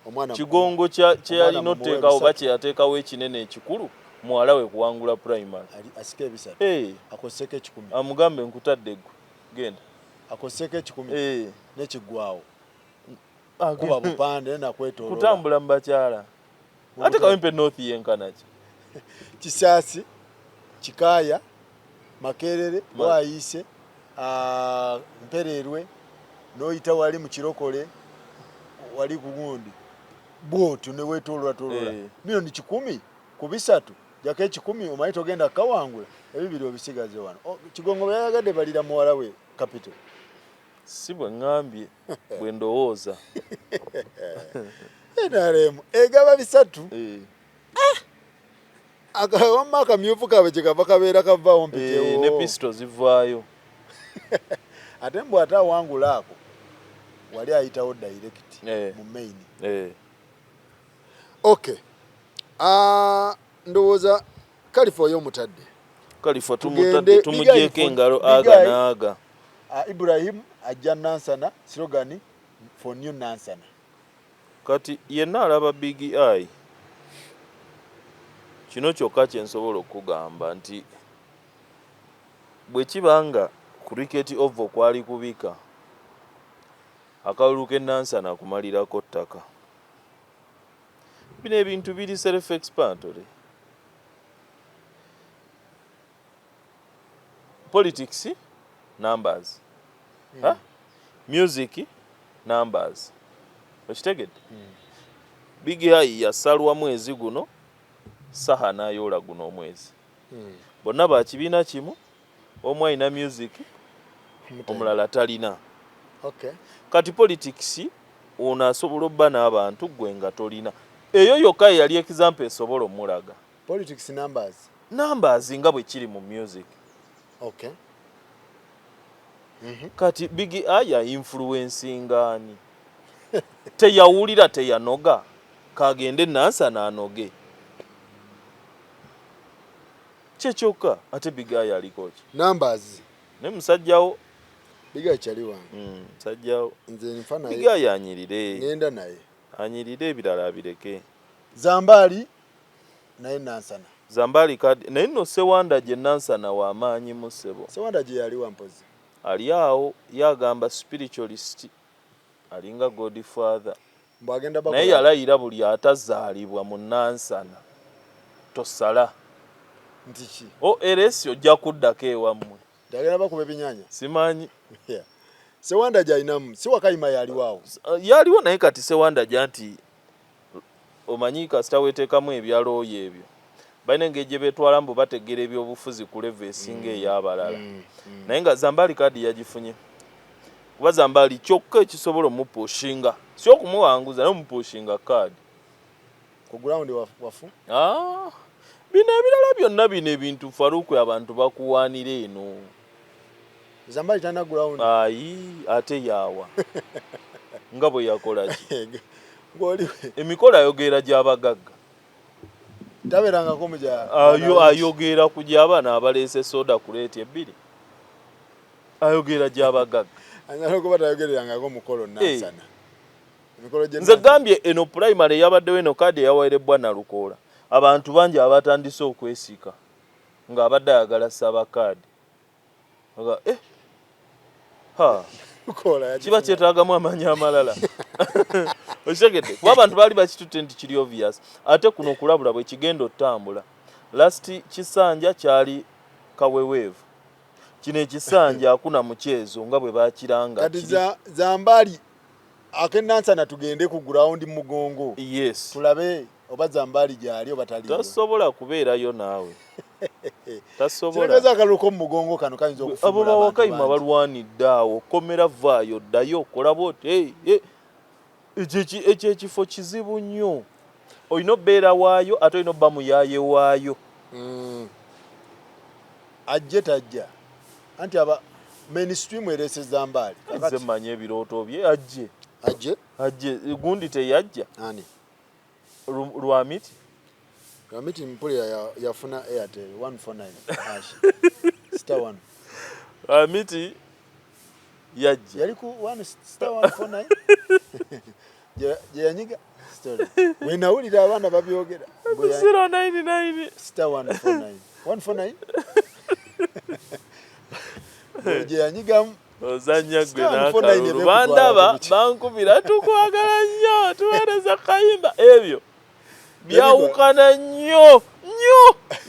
Omwana Kigongo kye yalina oteekawo bakye yateekawo ekinene ekikulu muwala we kuwangula primary. Asike ebisatu. Akoseke 10. Amugambe nkutadde genda. Akoseke 10. N'ekiggwawo. Kuba bupande na kwetolola. Kutambula mbakyala. Ate Kawempe North yenkanaki. Kisaasi, Kikaaya, Makerere, Bwayise, Mpererwe noyita wali mu kirokole wali ku gundi bwotyo ne wetolwa milioni 10 ku 3 jaka 10 omanyi togenda kawangula ebibiri obisigaze wano Kigongo yayagadde balira muwala we Capital si bwe ngambye bwe ndowooza NRM egaba 3 akawamma akamyufu kabe kyekava kabeera kavaawo mpitewo ne pisto zivaayo ate mbw ate awangula ako wali ayitawo direct mu main okay ndowooza Kalifa oyo mutadde Kalifa tumugyeko engalo aga naaga Ibrahim ajja Nansana slogan for new Nansana kati yenna alaba Big Eye kino kyokka kyensobola okugamba nti bwe kibanga cricket oval kwali kubika akalulu ke Nansana kumalirako ttaka bino ebintu biri self explanatory politics numbers music numbers okitegedde Big Eye yasalwa mwezi guno saha nayola guno omwezi bonna bakibiina kimu omu alina music omulala talina kati politics ono asobola obba n'abantu gwe nga tolina eyo yokka yali example esobola omulaga politics numbers nga bwe kiri mu music kati Big Eye influencingaani teyawulira teyanoga kagende Nansana anoge kyekyoka ate Big Eye aliko ki numbers ne musajjawo Big Eye kyali wange musajjawo nze nfana Big Eye anyirire ngenda naye anyirire ebirala abireke Zambali naye Nansana Zambali kadi naye nno Sewanda gye Nansana w'amaanyi mu ssebo Sewanda gye yali wampozi ali awo yagamba spiritualist alinga Godfather mbagenda bakola naye yalayira buli atazaalibwa mu Nansana tosala ntiki eresi ojja kuddako ewammwe ndagenda bakuba ebinyanya simanyi Sewanda gyalinamu si Wakayima yaliwaawo yaliwo naye kati Sewanda gya nti omanyi kasita weteekamu ebyalooyo ebyo balina engeri gye beetwala mbu bategeera ebyobufuzi ku level esinga ey'abalala naye nga Zambali kadi yagifunye kuba Zambali kyokka ekisobola omupushinga si okumuwanguza naye omupushinga kadi ku ground wafu bino ebirala byonna bino ebintu Faruku abantu bakuwaanira eno Zambali tana ground ate yaawa nga bwe yakola ki ng'oliwe emikola ayogera gy'abagagga taberangako muja ayogera ku gy'abaana abaleese soda kuleeti ebbiri ayogera gy'abagagga anyala okuba tayogererangako mukolo Nansana nze gambye eno primary yabaddewo eno kadi eyaweerebbwa Nalukoola abantu bangi abatandise okwesiika ng'abadde ayagala Ssaabakaadi kiba kyetaagamu amaanyi amalala okitegedde kuba abantu baali bakitutte nti kiri obvious ate kuno okulabula bwe kigenda otambula last kisanja kyali kaweweevu kino ekisanja akuna mukyezo nga bwe bakiranga kati Zambali akenansana tugende ku ground mugongo yes tulabe oba Zambali gyali oba tali tasobola kubeerayo naawe tasobola kireza akaluko mugongo kano kayinza okufumula abo Wakayima balwanidde awo komera vaayo ddayo okola bote ekyo ekifo kizibu nnyo olina obbeera waayo ate olina obba muyaaye waayo ajje tajja anti aba mainstream erese Zambali nze mmanyi ebirooto bye ajje gundi teyajja ani Lwamiti Lwamiti mpuli yafuna Airtel 149 hash star 1 Lwamiti yajja yali ku 1 star 149 je yanyiga story wenawulira abaana babyogera 099 star 149 149 je yanyigamu ozanya gwe n'akalulu bandaba bankubira tukwagala nnyo tuweereza Kayimba ebyo byawukana nnyo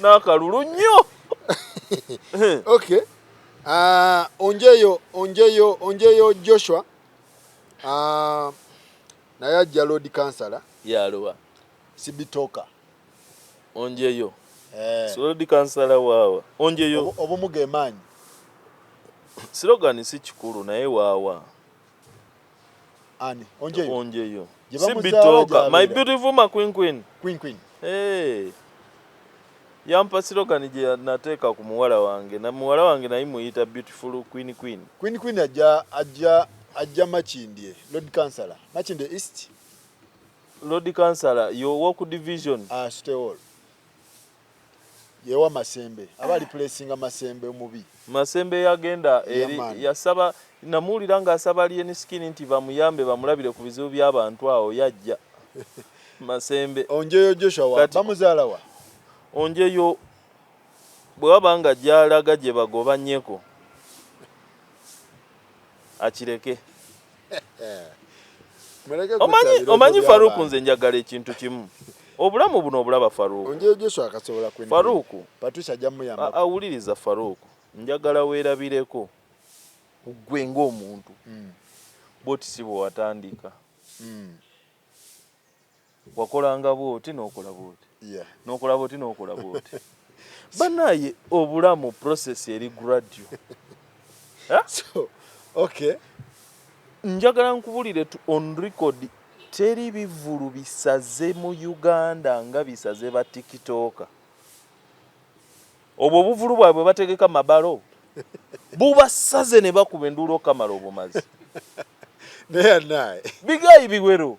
n'akalulu nnyo okay onjeyo Joshua naye ajja Lord Councillor yaluwa Sibitoka onjeyo Lord Councillor waawa onjeyo obumuge maanyi slogan si kikulu naye waawa ani onjeyo Sibitoka my beautiful ma queen yampa slogan je nateeka ku muwala wange na muwala wange naye muyita beautiful queen ajja Makindye Lord Councillor Makindye East Lord Councillor yo walk division stay all yewa Masembe abali placinga Masembe mubi Masembe yagenda eri yasaba namulira nga asaba liye skin nti bamuyambe bamulabire ku bizibu by'abantu awo yajja Masembe onjeyo Joshua bamuzaala wa onjeyo bwabanga jalaga je bagobanyeko akireke omanyi Faruku nze njagala ekintu kimu obulamu buno obulaba Faruku onjeyo Joshua akasobola kwene Faruku Patricia jamuyamba awuliriza Faruku njagala weerabireko gwe ng'omuntu boti si bwe watandika wakolanga bwoti n'okola bwoti n'okola bwoti n'okola bwoti banaye obulamu process eri gradual so okay njagala nkubulire on record teri bivulu bisaze mu Uganda nga bisaze ba TikTok obwo buvulu bwabwe bategeka mabalo bubasaze ne bakuba endulo kamala obumazi naye bigayi biwero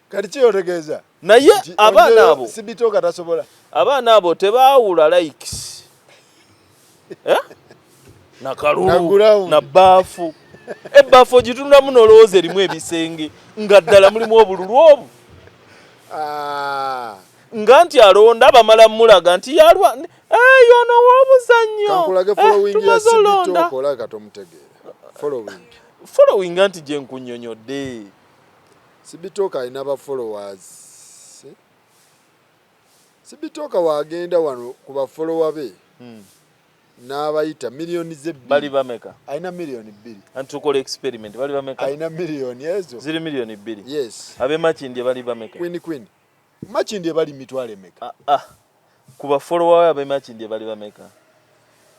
kati kyotegeeza naye abaana abo Sibitoka tasobola abaana abo tebaawula likes na kalulu na baafu ebbafu gitundamu nolowooza erimu ebisenge nga ddala mulimu obululu obwo nga nti alonda bamala mulaga nti yalwa yono w'obuzannyo kankulage following ya Sibitoka olaga tomutegeera following anti gye nkunnyonnyodde Sibitoka alina ba followers Sibitoka wagenda wano ku ba follower be n'abayita milioni zebbiri bali bameka alina milioni 2 anti tukola experiment bali bameka alina milioni ezo ziri milioni 2 yes abe Makindye bali bameka queen Makindye bali mitwale meka ku ba follower abe Makindye bali bameka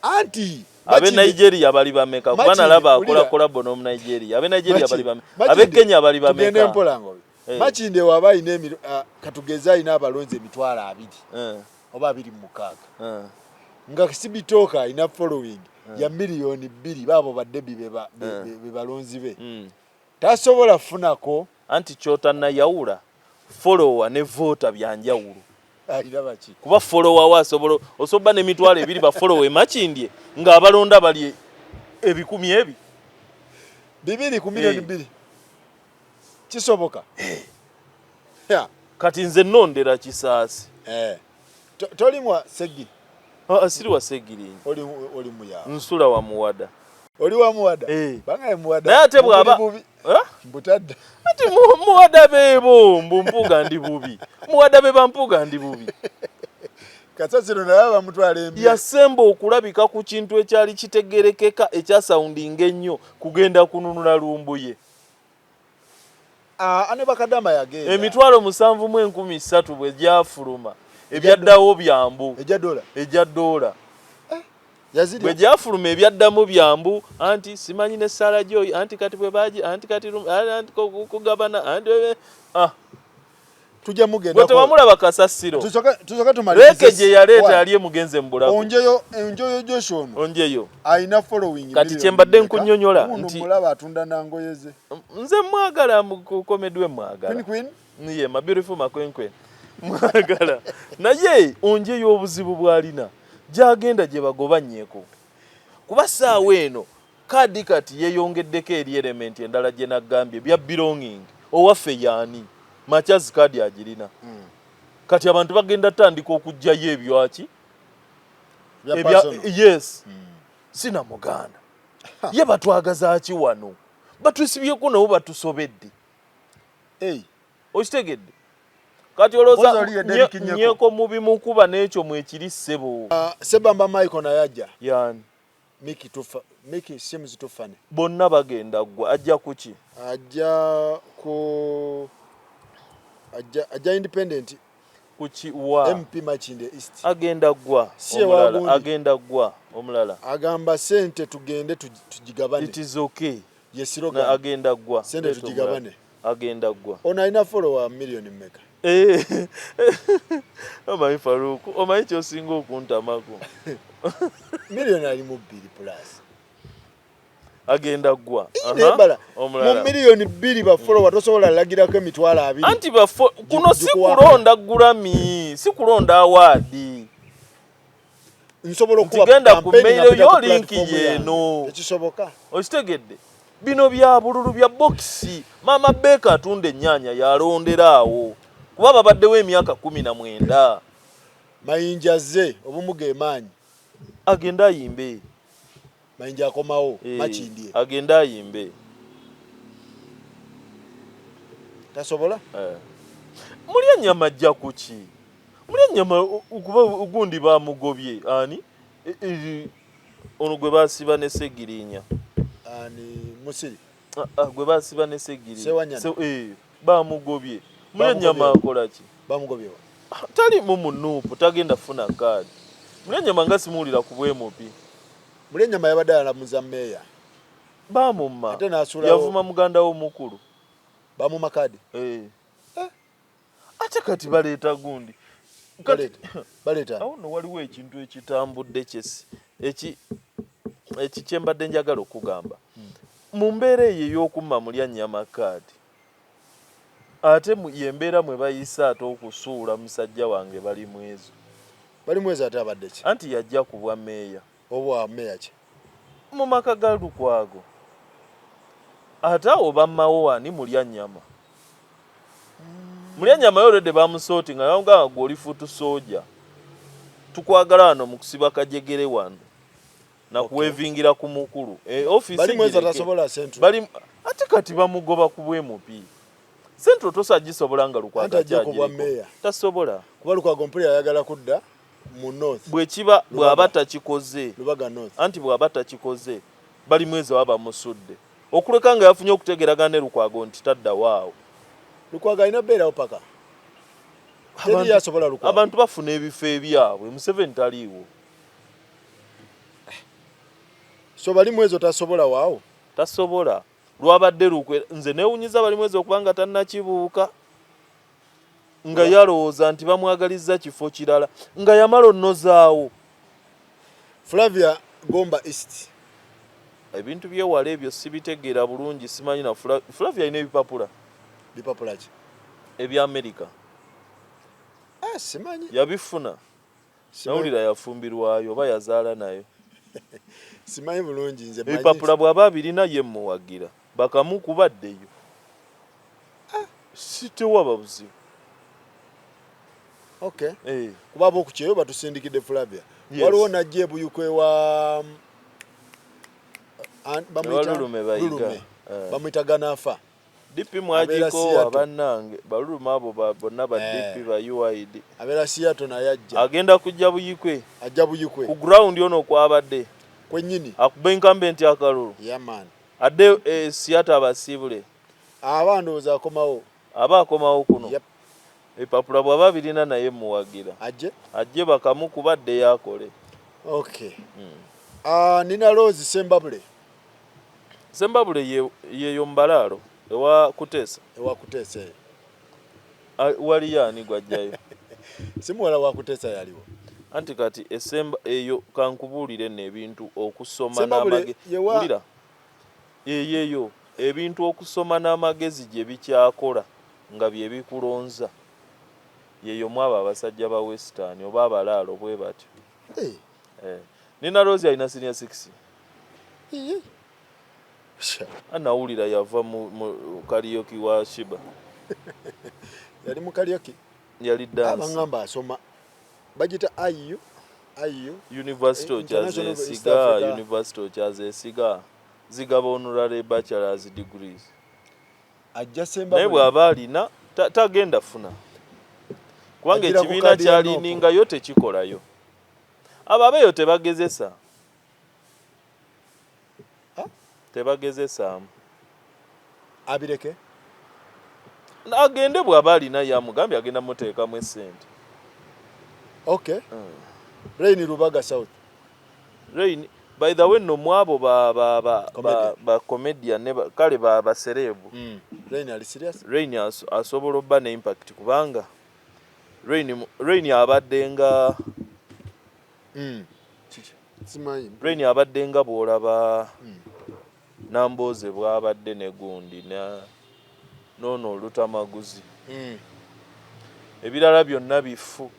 anti abe Nigeria bali bameka kubana laba akola collabo no mu Nigeria abe Nigeria bali bameka abe Kenya bali bameka tugende mpolango Makindye waba ine katugeza ina abalonze emitwala 2 oba 26 nga Sibitoka ina following ya milioni 2 babo baddebi be balonzi be tasobola funako anti chota na yaula follower ne voter byanjawulo alira ki kuba follower wasobola osoba ne mitwalo 2 ba follower Makindye nga abalonda bali ebikumi ebi 2 ku milioni 2 kisoboka kati nze nondera kisaasi tolimwa Segi asiri wa Segiri oli muya nsula wa muwada oli wa muwada banga muwada naye ate bwaba mbutadda ati muwada bebo mbumpuga ndi bubi muwada be bampuga ndi bubi kasasiro nalaba mutwala embi yasemba okulabika ku kintu ekyali kitegerekeka ekya sounding ennyo kugenda kununula lumbuye ane bakadama yagenda emitwalo 7,300 bwe gyafuluma ebyaddawo byambu ejja dola yazidi bwe gyafuluma ebyaddamu byambu anti simanyi ne sala joy anti kati bwe baji anti kati anti kugabana anti tujja mugenda ko wamulaba kasasiro tusoka tumalize leke je yaleta aliye mugenze mbulako onjeyo Joshua onjeyo aina following kati chembadde nkunyonyola nti mulaba atunda nangoyeze nze mwagala mu komedwe mwagala queen niye ma beautiful makwenkwe mwagala naye onjeyo obuzibu bwalina jagenda je bagobanyeko kuba saawe eno kadi kati yeyongeddeko eri element endala je nagambye bya belonging owaffe yani machazi kadi agirina kati abantu bagenda tandika okujjayo ebyaki yes sina muganda ye batwagaza ki wano batusibyeko nabo batusobedde okitegedde kati olooza Mpoza oli yadde likinyeko. nnyeko mubi mukuba n'ekyo mwekiri ssebo. Sebamba Michael naye ajja. Yani Miki Sims tufane. bonna bagenda ggwa ajja kuki? Ajja ku ajja independent. Kuki wa? MP Machinde East. Agenda ggwa. Omulala agenda ggwa omulala. Agamba sente tugende tujigabane. It is okay. Yesiroga agenda ggwa. Sente tujigabane. Agenda ggwa. Ona ina follower million mmeka. Omanyi Faruku, omanyi kyosinga okuntamako. Million ali mu 2 plus. Agenda ggwa. Mu million 2 ba follower tosobola lagirako emitwalo 2. Anti kuno si kulonda Grammy, si kulonda award. Nsobola okuba genda ku mail yo link yeno. Ekisoboka. Okitegedde? Bino bya bululu bya boxi. Mama Beka atunde ennyanya yalonderaawo. Kuba babaddewo emyaka 19. Mayinja ze obumuge maanyi. Agenda ayimbe. Mayinja akomawo Machindie. Agenda ayimbe. Tasobola? Mulya nyama ajja kuki? Mulya nyama okuba ugundi bamugobye ani? Ono gwe basiba ne Segirinya. Ani Musiri. Gwe basiba ne Segirinya. Sewanyana. Bamugobye. Mulya nyama akola ki? Bamugobye. Tali mu munuupu tagenda funa kaadi. Mulya nyama nga simuulira ku bwemupi. Mulya nyama yabadde alamuza meya. Bamumma. Ate n'asulawo. Yavuma muganda wo mukulu. Bamumma kaadi. Ate kati baleeta gundi. Baleta. Awo no waliwo ekintu ekitambudde ekikyembadde njagala okugamba. Mu mbeera eyo ey'okumma mulya nnyama kaadi. Ate yembeera mwe bayisa ate okusuula musajja wange bali mwezo. Bali mwezo ate abadde ki? Anti yajja ku bwa meeya. Obwa meeya ki? Mu maka ga Lukwago. Ate awo bammawo wani mulya nnyama. Mulya nnyama yorede bamusooti nga yawanga gwoli futu soja. Tukwagala wano mu kusiba kajegere wano. Na kuwevingira ku mukulu. Office bali mweza tasobola Central. Bali ate kati bamugoba ku bwemupi. Central tosagisobola nga Lukwago kyaje. Tasobola. Kuba Lukwago mpuli ayagala kudda mu north. Bwekiba bw'abata kikoze. Lubaga north. Anti bw'abata kikoze. Bali mweza waba musudde. Okuleka nga yafunye okutegeragana ne Lukwago nti tadda waawo. Lukwago alina beerawo paka. Teri yasobola Lukwago. Abantu bafuna ebifo ebyabwe. Museveni taliiwo. So bali mwezo tasobola waawo? Tasobola. Lwabadde lukwe nze neewunyiza bali mwezo okubanga tannakibuuka. Nga yalowooza nti bamwagalizza kifo kirala. Nga yamala onnozaawo. Flavia Gomba East. Ebintu byewala ebyo sibitegeera bulungi simanyi na Flavia ine ebipapula. Bipapula ki? Ebya America. Simanyi. Yabifuna. Nawulira yafumbirwayo oba yazaala nayo. Simanyi bulungi nze manyi. Ebipapula bw'aba birina ye muwagira. Bakamu kubaddeyo. Sitewaba buzibu. Okay. Kuba bokucheyo batusindikide Flavia. Yes. Waliwo najje buyukwe wa bamwita Ganafa. DP mwajiko abannange balulume abo bonna ba DP ba UID. Abera Seattle na yajja. Agenda kujja buyikwe. Ajja buyikwe. Ku ground yono kwabadde. Kwennyini. Akuba incumbent yakalulu. Yeah man. Adde Seattle abasibule. Abandoza akomawo. Aba akomawo kuno. Yep. Epapula bwaba birina naye muwagira. Ajje bakamu kubadde yakole. Okay. Nina Rose Sembabule. Sembabule ye Mbalalo ewa Kutesa. Ewa Kutesa. Wali yani gwajjayo. Simuwala wa Kutesa yaliwo. Anti kati esemba eyo kankubulire n'ebintu okusoma n'amagezi. Ulira. Yeyo ebintu okusoma n'amagezi gye bikyakola nga bye bikulonza. Yeyo mwaba abasajja ba Western oba abalaalo bwe batyo. Nina Rose alina senior 6. Anawulira yava mu karaoke wa Shiba. Yali mu karaoke. Yali dance. Abangamba asoma. Bagita IU. University of Siga, University of Siga. Zigaba honorary bachelor's degrees. Ajja Sembabule. Naye bw'aba alina tagenda funa. kubanga ekibiina kyaliningayo tekikolayo. Ababeeyo tebagezesa, tebagezesaamu. Abireke agende bw'aba alina yamugambye agenda muteekamu essente. Okay. Rain Rubaga South. Rain, by the way, no mwabo ba comedian ne kale ba serebu. Rain ali serious? Rain asobola obba ne impact kubanga Rain abadde nga Simanyi. Rain abadde nga bw'olaba Namboze bw'abadde ne gundi nono olutamaguzi. Ebirala byonna bifu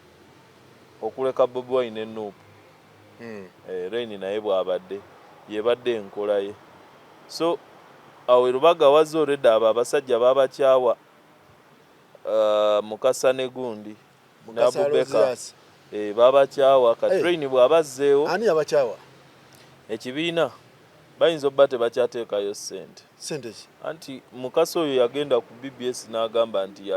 okuleka Bobi Wine ne Nuupu. Rain naye bw'abadde yebadde enkola ye. So awe Rubaga wazze already abo abasajja babakyawa Mukasa ne gundi n'Abubeka babakyawa kati Rain bw'abazzeewo ani abakyawa ekibiina bayinza obba tebakyateekayo ssente. Anti Mukasa oyo yagenda ku BBS n'agamba nti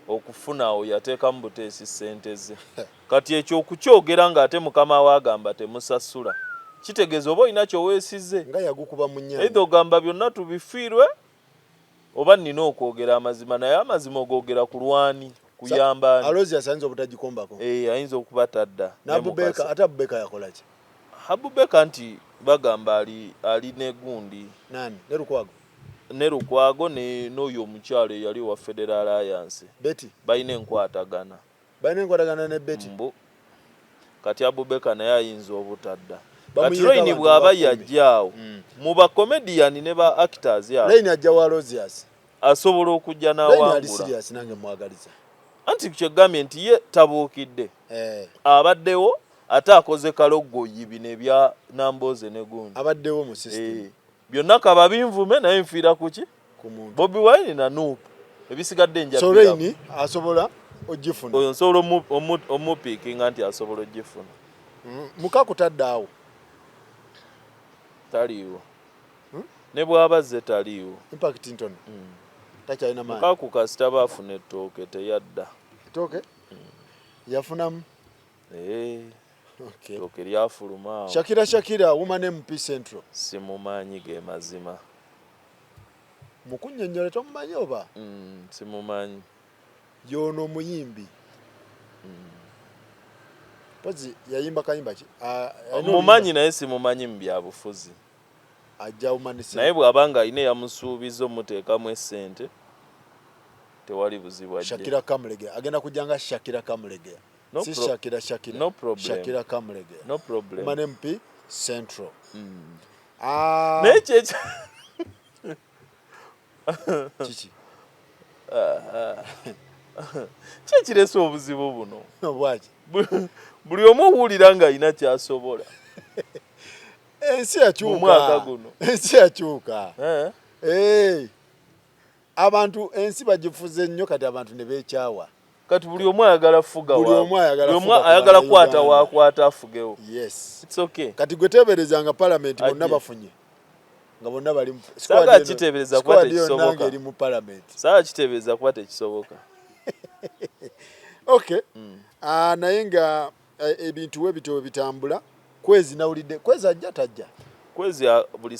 okufuna awo yateekamu buteesi ssente ze. Kati ekyo okukyogera ng'ate mukama we agamba temusasula kitegeeza oba olina kyoweesize nga yagukuba mu nnyanja. Either ogamba byonna tubifiirwe oba nnina okwogera amazima, naye amazima ogoogera ku lwani kuyamba ani. Alozi asanze obutagikombako. Ayinza okuba tadda. N'Abubeka, ate Abubeka yakola ki? Abubeka nti bagamba ali ne gundi. Nani? Ne Lukwago? Ne Lukwago n'oyo omukyalo eyali wa Federal Alliance. Betty? Balina enkwatagana. Balina enkwatagana ne Betty? Kati Abubeka naye ayinza obutadda. Kati Rain bw'aba yajjaawo mu ba comedian ne ba actors ya Rain ajja wa Rosias asobola okujja n'awangula. Rain ali serious nange mwagaliza. Anti kyegambye nti ye tabuukidde. Abaddewo ate akoze kalogoyi bino ebya Namboze ne gundi. Abaddewo mu system. Byonna kaba binvume naye nfiira ku ki? Ku muntu. Bobi Wine na Nuupu. Ebisigadde njabira. So Rain asobola ogifuna. Oyo nsobola omupiikinga nti asobola ogifuna. Mukaku taddaawo. Taliiwo. Ne bw'abazze taliiwo. Impact ntono. Takyalina maanyi. Mukaku kasita baafuna ettooke teyadda. Ettooke? Yafunamu? Okay. Ettooke lyafuluma awo. Shakira Woman MP Central. Simumanyi ge mazima. Mukunnyonnyola tomumanyi oba? Simumanyi. Y'ono omuyimbi. Pozi yayimba kayimba ki? Mumanyi naye simumanyi mu byabufuzi. Ajja Woman Central. Naye bw'abanga alina yamusuubiza omuteekamu essente tewali buzibu ajje. Shakira Kamulege agenda kujjanga Shakira Kamulege. No si Shakira. No problem. Shakira Kamulege. No problem. Woman MP Central. Naye kyeki Chichi. Kyekiresa obuzibu buno. Obwaki. Buli omu owulira ng'alina kyasobola. Ensi yakyuka. Mu mwaka guno. Ensi yakyuka. Abantu ensi bagifuze nnyo kati abantu ne beekyawa. Kati buli omu ayagala fuga buli omu ayagala kwata wakwata afugewo. Yes. It's okay. Kati gwe teeberezanga parliament bonna bafunye. Nga bonna bali mu squad kitebereza kuba tekisoboka. Eri mu parliament. Sawa kitebereza kuba tekisoboka. Okay. Naye nga ebintu we bityo bitambula. Kwezi nawulidde. Kwezi ajja tajja. Kwezi buli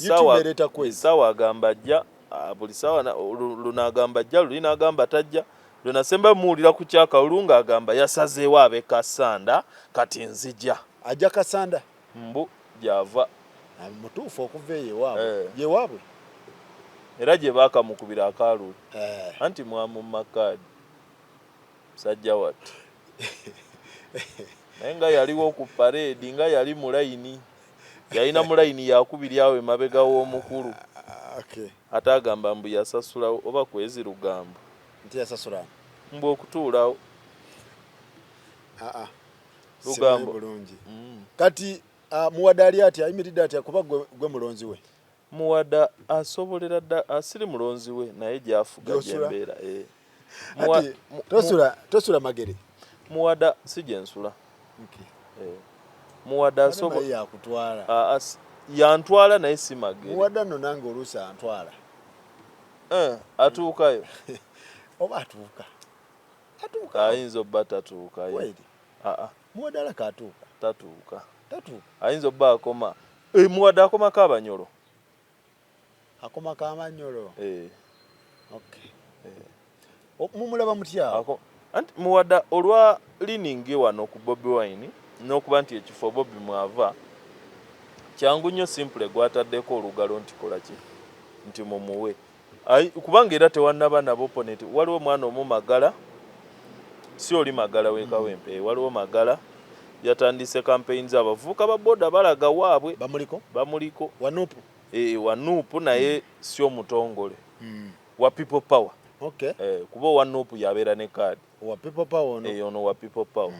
sawa agamba ajja. Buli sawa lunagamba ajja lulina agamba tajja. Luna semba muulira ku kyaka olunga agamba yasazeewo abe Kasanda kati nzija. Ajja Kasanda. Mbu java. Mutuufu okuva eyewaabwe. Yewaabwe. Era gye baakamukubira akaaluli. Anti mwamu Makadi. Sajja wati. Naye nga yaliwo ku parade nga yali mu layini. Yalina mu layini yakubiri awo emabega w'omukulu. Okay. Ate agamba mbu yasasula oba Kwezi Rugamba. Nti yasasula. Mbu okutuulawo. Rugamba bulungi. Kati Muwada ali atya ayimiridde atya kuba gwe mulonzi we. Muwada asobolera dda asiri mulonzi we naye gyafuga gyembeera. Tosula magere. Muwada si gyensula. Okay. Muwada asobola yakutwala. Yantwala naye si magere. Muwada nno nange oluusa antwala. Atuukayo. Oba atuuka. atuuka ayinza obba tatuuka weli muwadala katuuka tatuuka tatuuka ayinza obba akoma muwadde akomako abanyolo akomako amanyolo okay mumulaba mutya anti muwadde olwa liningi wano ku Bobi Wine n'okuba nti ekifo Bobi mwava kyangu nnyo simple gwataddeko olugalo nti kola ki nti mumuwe kubanga era tewannaba nabo opponent waliwo mwana omu Magala si oli Magala wekawempe waliwo Magala yatandise campaigns abavubuka ba boda balaga waabwe bamuliko wanupu wanupu naye si omutongole wa people power okay kuba wanupu yabeera ne card wa people power ono wa people power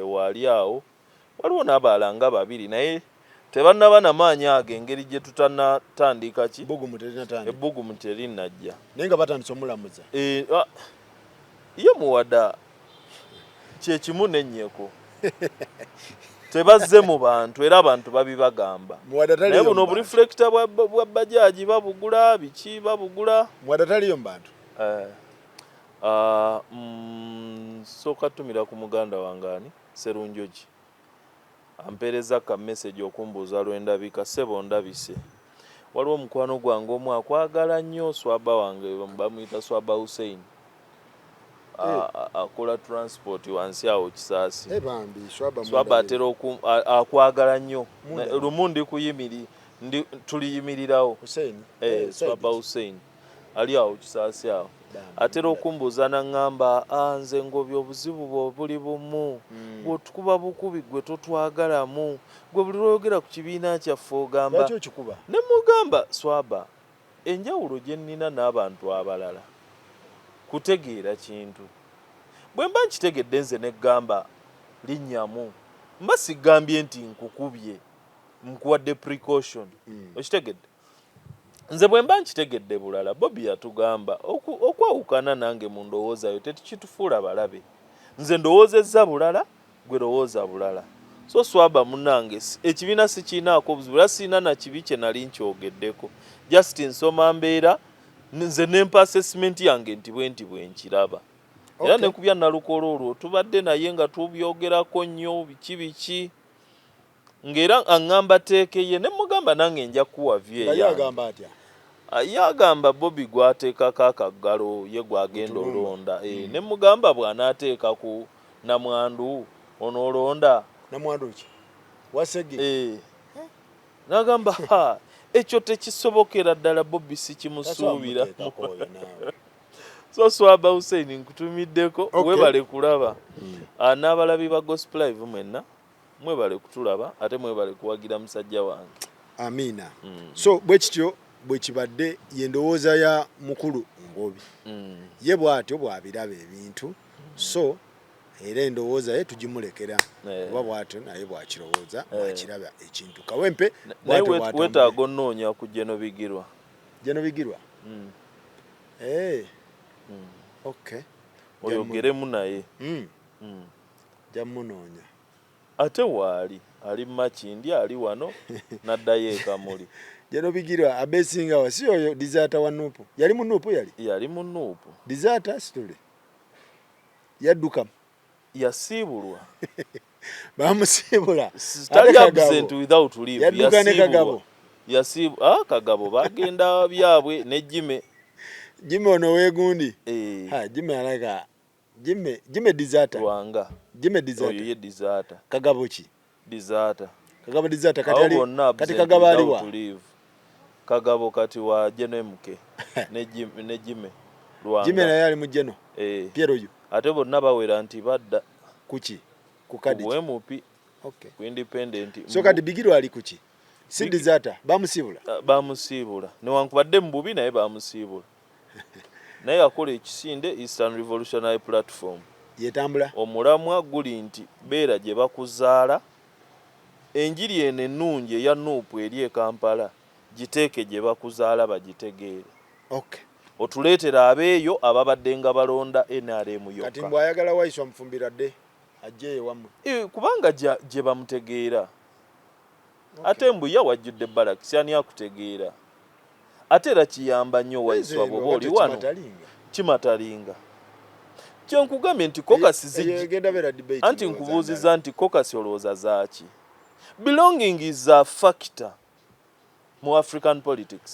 wali awo waliwo n'abalanga babiri naye tebannaba namaanyi ago engeri gye tutanatandika ki ebbugumu terinajja naye nga batandise omulamuza ye muwada kyekimu nennyeko tebazze mu bantu era abantu babibagamba naye buno obulifulekita bwa bajaji babugula biki babugula muwada taliyo mu bantu sooka tumira ku muganda wange Serunjoji ampereza ka message okumbuuza lwendabika sebo ndabise waliwo omukwano gwange omu akwagala nnyo swaba wange bamuyita Swaba Hussein akola transport wansi awo Kisaasi Swaba atera akwagala nnyo lumu tuliyimirirawo Swaba Hussein ali awo Kisaasi awo atera okumbuuza n'angamba nze ngobya obuzibu buli bumu bw'otukuba bukubi gwe totwagalamu gwe buli lwogera ku kibiina kyaffe ogamba ne mugamba Swaba enjawulo gye nnina n'abantu abalala kutegeera kintu bwe mba nkitegedde nze neggamba linnyamu mba sigambye nti nkukubye nkuwadde precaution okitegedde nze bwe mba nkitegedde bulala Bobi yatugamba okwawukana nange mu ndowoozayo tetukitufuula balabe nze ndowoozezza bulala gwe lowooza bulala so Swaba munange ekibiina sikiinaako buzibu era siina na kibi kye nali nkyogeddeko just nsoma mbeera nze nempa assessment yange nti bwe nkiraba era ne kubya nalukolo olwo tubadde naye nga tubyogerako nnyo biki ng'era aŋŋamba teekeye ne mugamba nange nja kuwa yagamba Bobi gwateekako akaggalo ye gwagenda olonda ne mugamba bw'anaateeka ku namwandu onoolonda namwandu ki wasege nagamba ekyo tekisobokera ddala Bobi sikimusuubira so Swaba Hussein nkutumiddeko webale kulaba n'abalabi ba Gospel Live mwenna mwebale kutulaba ate mwebale kuwagira musajja wange amina so bwe kityo bwe kibadde yendowooza ya mukulu Ngobi ye bw'atyo bw'abiraba ebintu so era endowooza ye tugimulekera oba bw'atyo naye bw'akirowooza bw'akiraba ekintu kawempe wetaaga onnoonya ku Genobigirwa okay oyogeremu naye jamunoonya ate waali ali Makindi ali wano naddayo ekamuli Genobigirwa abesinga wa si oyo dizata wa Nuupu yali mu Nuupu yali mu Nuupu dizata stule yadduka yasiibulwa bamusiibula tali absent without leave yadduka ne Kagabo Kagabo bagenda byabwe ne Jime ono wegundi Jime alaga Jime dizata Rwanga Jime dizata oyo ye dizata Kagabo ki dizata kati Kagabo aliwa Kagabo kati wa JNMK ne Jime Rwanga Jime naye ali mu Jeno Piero yu ate bonna bawera nti badda kuki ku kadi wemupi okay ku independent so kati Bigirwa ali kuki si dizata bamusiibula newankubadde mububi naye bamusiibula naye akola ekisinde Eastern Revolutionary Platform yetambula omulamwa guli nti beera gye bakuzaala enjiri eno ennungi eya Nuupu eri e Kampala giteeke gye bakuzaala bagitegeere okay otuleetera abeeyo ababadde nga balonda NRM yokka kati mbw ayagala Waiswa mufumbira dde ajje ewammwe kubanga gye bamutegeera ate mbu yawajjudde Barracks ani akutegeera ate era kiyamba nnyo Waiswa bw'oba oli wano kimatalinga kyenkugambye nti kokasi egenda beera debate anti nkubuuziza nti kokasi olowooza zaaki. Belonging is a factor mu African politics.